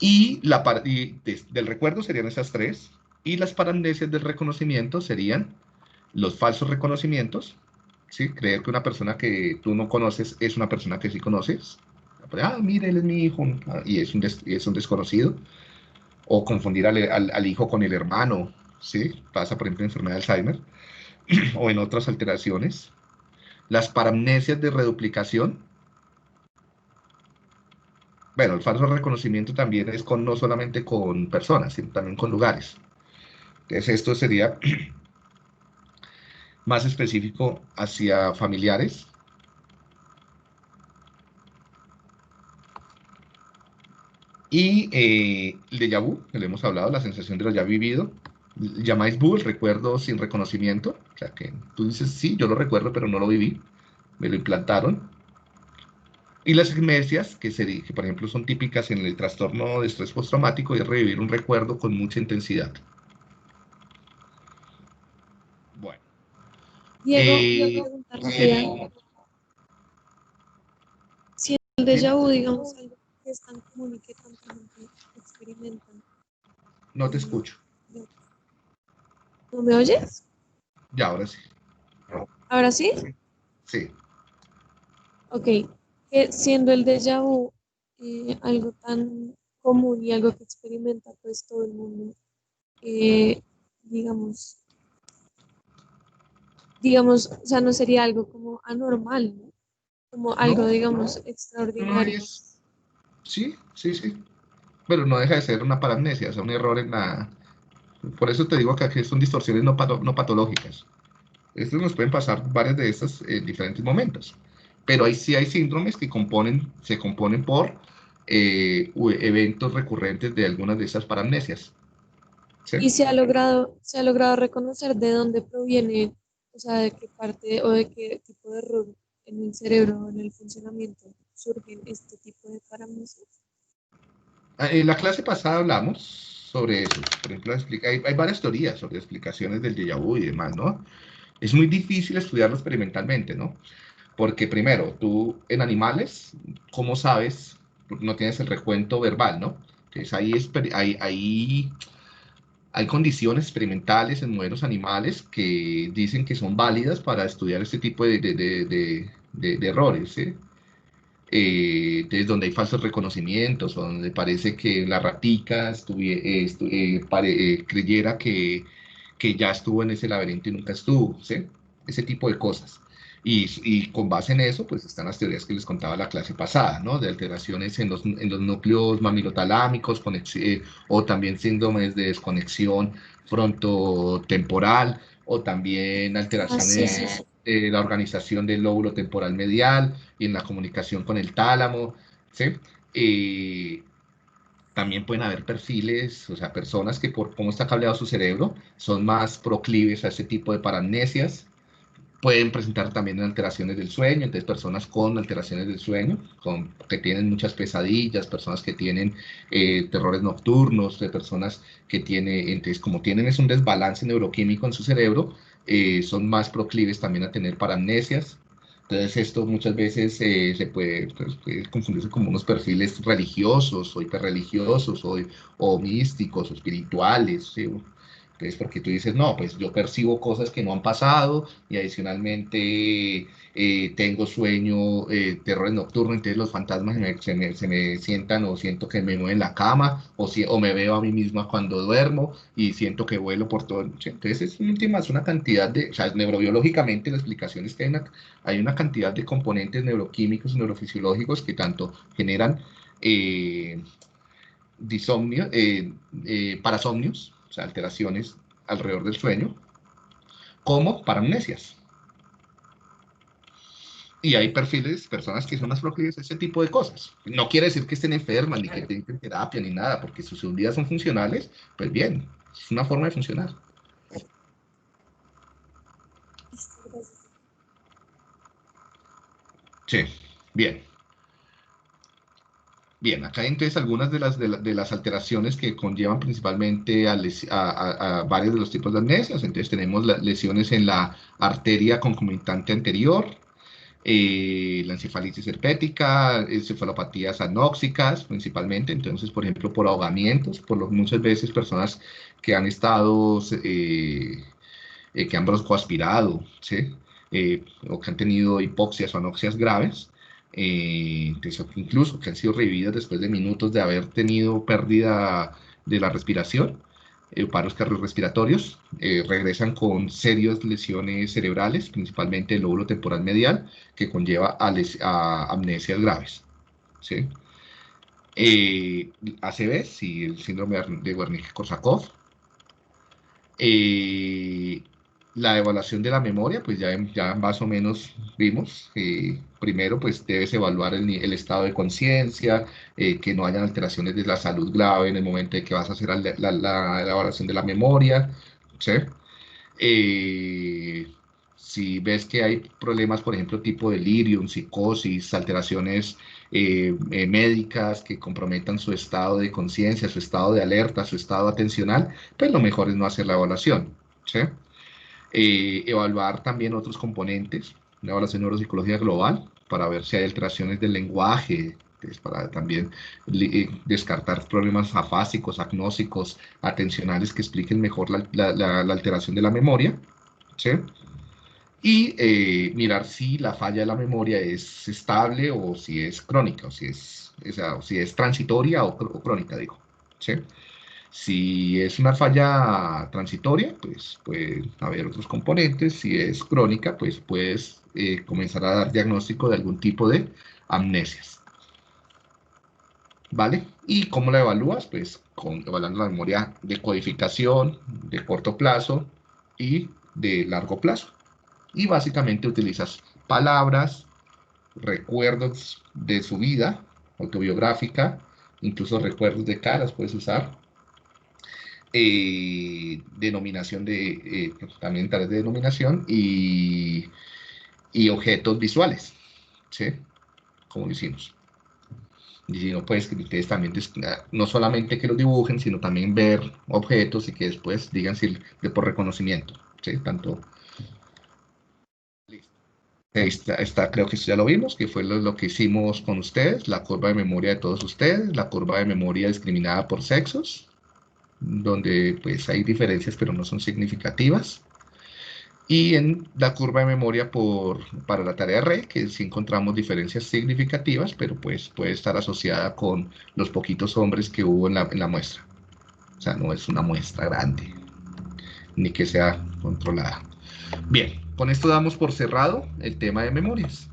S1: Y del recuerdo serían esas tres. Y las paramnesias del reconocimiento serían los falsos reconocimientos, ¿sí? Creer que una persona que tú no conoces es una persona que sí conoces. Mire, él es mi hijo, y es un desconocido. O confundir al hijo con el hermano, ¿sí? Pasa, por ejemplo, en enfermedad de Alzheimer, o en otras alteraciones. Las paramnesias de reduplicación. Bueno, el falso reconocimiento también es no solamente con personas, sino también con lugares. Entonces, esto sería más específico hacia familiares. Y el déjà vu, que le hemos hablado, la sensación de lo ya vivido. Llamáis vu, el recuerdo sin reconocimiento. O sea, que tú dices, sí, yo lo recuerdo, pero no lo viví. Me lo implantaron. Y las amnesias, que por ejemplo son típicas en el trastorno de estrés postraumático, y es revivir un recuerdo con mucha intensidad. Bueno.
S8: Diego, una pregunta rápida.
S10: déjà vu, digamos, algo que es tan común y que tanta gente experimenta.
S1: No te escucho.
S10: ¿No me oyes?
S1: Ya, ahora sí.
S10: ¿Ahora sí?
S1: Sí.
S10: Ok. Que siendo el déjà vu algo tan común y algo que experimenta pues todo el mundo, digamos, o sea, no sería algo como anormal, ¿no? Como algo,
S1: No,
S10: digamos,
S1: no
S10: extraordinario.
S1: es. Sí, sí, sí. Pero no deja de ser una paramnesia, o sea, un error en la. Por eso te digo que aquí son distorsiones no patológicas. Estos nos pueden pasar varias de estas en diferentes momentos. Pero ahí sí hay síndromes que se componen por eventos recurrentes de algunas de esas paramnesias. ¿Sí?
S10: Y se ha logrado reconocer de dónde proviene, o sea, de qué parte o de qué tipo de error en el cerebro o en el funcionamiento surgen este tipo de paramnesias.
S1: En la clase pasada hablamos sobre eso. Por ejemplo, hay varias teorías sobre explicaciones del déjà vu y demás, ¿no? Es muy difícil estudiarlo experimentalmente, ¿no? Porque primero, tú en animales, ¿cómo sabes? No tienes el recuento verbal, ¿no? Entonces hay condiciones experimentales en modelos animales que dicen que son válidas para estudiar este tipo de errores, ¿sí? Entonces, donde hay falsos reconocimientos, o donde parece que la ratica creyera que ya estuvo en ese laberinto y nunca estuvo, ¿sí? Ese tipo de cosas. Y con base en eso, pues están las teorías que les contaba la clase pasada, ¿no? De alteraciones en los núcleos mamilotalámicos, o también síndromes de desconexión frontotemporal, o también
S10: Ah, sí,
S1: alteraciones de la organización del lóbulo temporal medial y en la comunicación con el tálamo, ¿sí? Eh, También pueden haber perfiles, o sea, personas que por cómo está cableado su cerebro son más proclives a ese tipo de paramnesias. Pueden presentar también alteraciones del sueño, entonces personas con alteraciones del sueño, que tienen muchas pesadillas, personas que tienen terrores nocturnos, de personas que tienen, entonces como tienen es un desbalance neuroquímico en su cerebro, son más proclives también a tener paramnesias. Entonces esto muchas veces puede confundirse como unos perfiles religiosos o hiperreligiosos o místicos o espirituales, ¿sí? Entonces, porque tú dices, no, pues yo percibo cosas que no han pasado y adicionalmente tengo sueño, terrores nocturnos, entonces los fantasmas se me sientan o siento que me mueven la cama o me veo a mí misma cuando duermo y siento que vuelo por todo. Sí, entonces, es en últimas una cantidad o sea, neurobiológicamente la explicación es que hay una cantidad de componentes neuroquímicos y neurofisiológicos que tanto generan eh, disomnio, parasomnios, o sea, alteraciones alrededor del sueño, como paramnesias. Y hay perfiles, personas que son más proclives a ese tipo de cosas. No quiere decir que estén enfermas, ni que tengan terapia, ni nada, porque si sus días son funcionales, pues bien, es una forma de funcionar. Sí, bien. Bien, acá hay entonces algunas de las alteraciones que conllevan principalmente a varios de los tipos de amnesias. Entonces tenemos lesiones en la arteria concomitante anterior, la encefalitis herpética, encefalopatías anóxicas principalmente. Entonces, por ejemplo, por ahogamientos, muchas veces personas que han estado, que han broncoaspirado, ¿sí? O que han tenido hipoxias o anoxias graves, incluso que han sido revividas después de minutos de haber tenido pérdida de la respiración, paros cardiorrespiratorios, regresan con serias lesiones cerebrales, principalmente el lóbulo temporal medial, que conlleva a amnesias graves. ¿Sí? ACV, sí, el síndrome de Wernicke-Korsakoff. La evaluación de la memoria, pues ya más o menos vimos. Primero, pues debes evaluar el estado de conciencia, que no hayan alteraciones de la salud grave en el momento de que vas a hacer la evaluación de la memoria. ¿Sí? Eh, si ves que hay problemas, por ejemplo, tipo delirium, psicosis, alteraciones médicas que comprometan su estado de conciencia, su estado de alerta, su estado atencional, pues lo mejor es no hacer la evaluación. ¿Sí? Evaluar también otros componentes, una evaluación neuropsicológica global, para ver si hay alteraciones del lenguaje, pues, para también descartar problemas afásicos, agnósticos, atencionales que expliquen mejor la alteración de la memoria, ¿sí? Y mirar si la falla de la memoria es estable o si es crónica, o si es transitoria o crónica, digo, ¿sí? Si es una falla transitoria, pues puede haber otros componentes. Si es crónica, pues puedes comenzar a dar diagnóstico de algún tipo de amnesias. ¿Vale? ¿Y cómo la evalúas? Pues evaluando la memoria de codificación, de corto plazo y de largo plazo. Y básicamente utilizas palabras, recuerdos de su vida autobiográfica, incluso recuerdos de caras puedes usar. Denominación también tareas de denominación y objetos visuales, ¿sí? Como lo hicimos. Y si no, pues que ustedes también, no solamente que los dibujen, sino también ver objetos y que después digan si por reconocimiento, ¿sí? Tanto. Listo. Creo que esto ya lo vimos, que fue lo que hicimos con ustedes, la curva de memoria de todos ustedes, la curva de memoria discriminada por sexos, donde pues hay diferencias pero no son significativas. Y en la curva de memoria para la tarea RE, que sí encontramos diferencias significativas, pero pues puede estar asociada con los poquitos hombres que hubo en la muestra. O sea, no es una muestra grande, ni que sea controlada. Bien, con esto damos por cerrado el tema de memorias.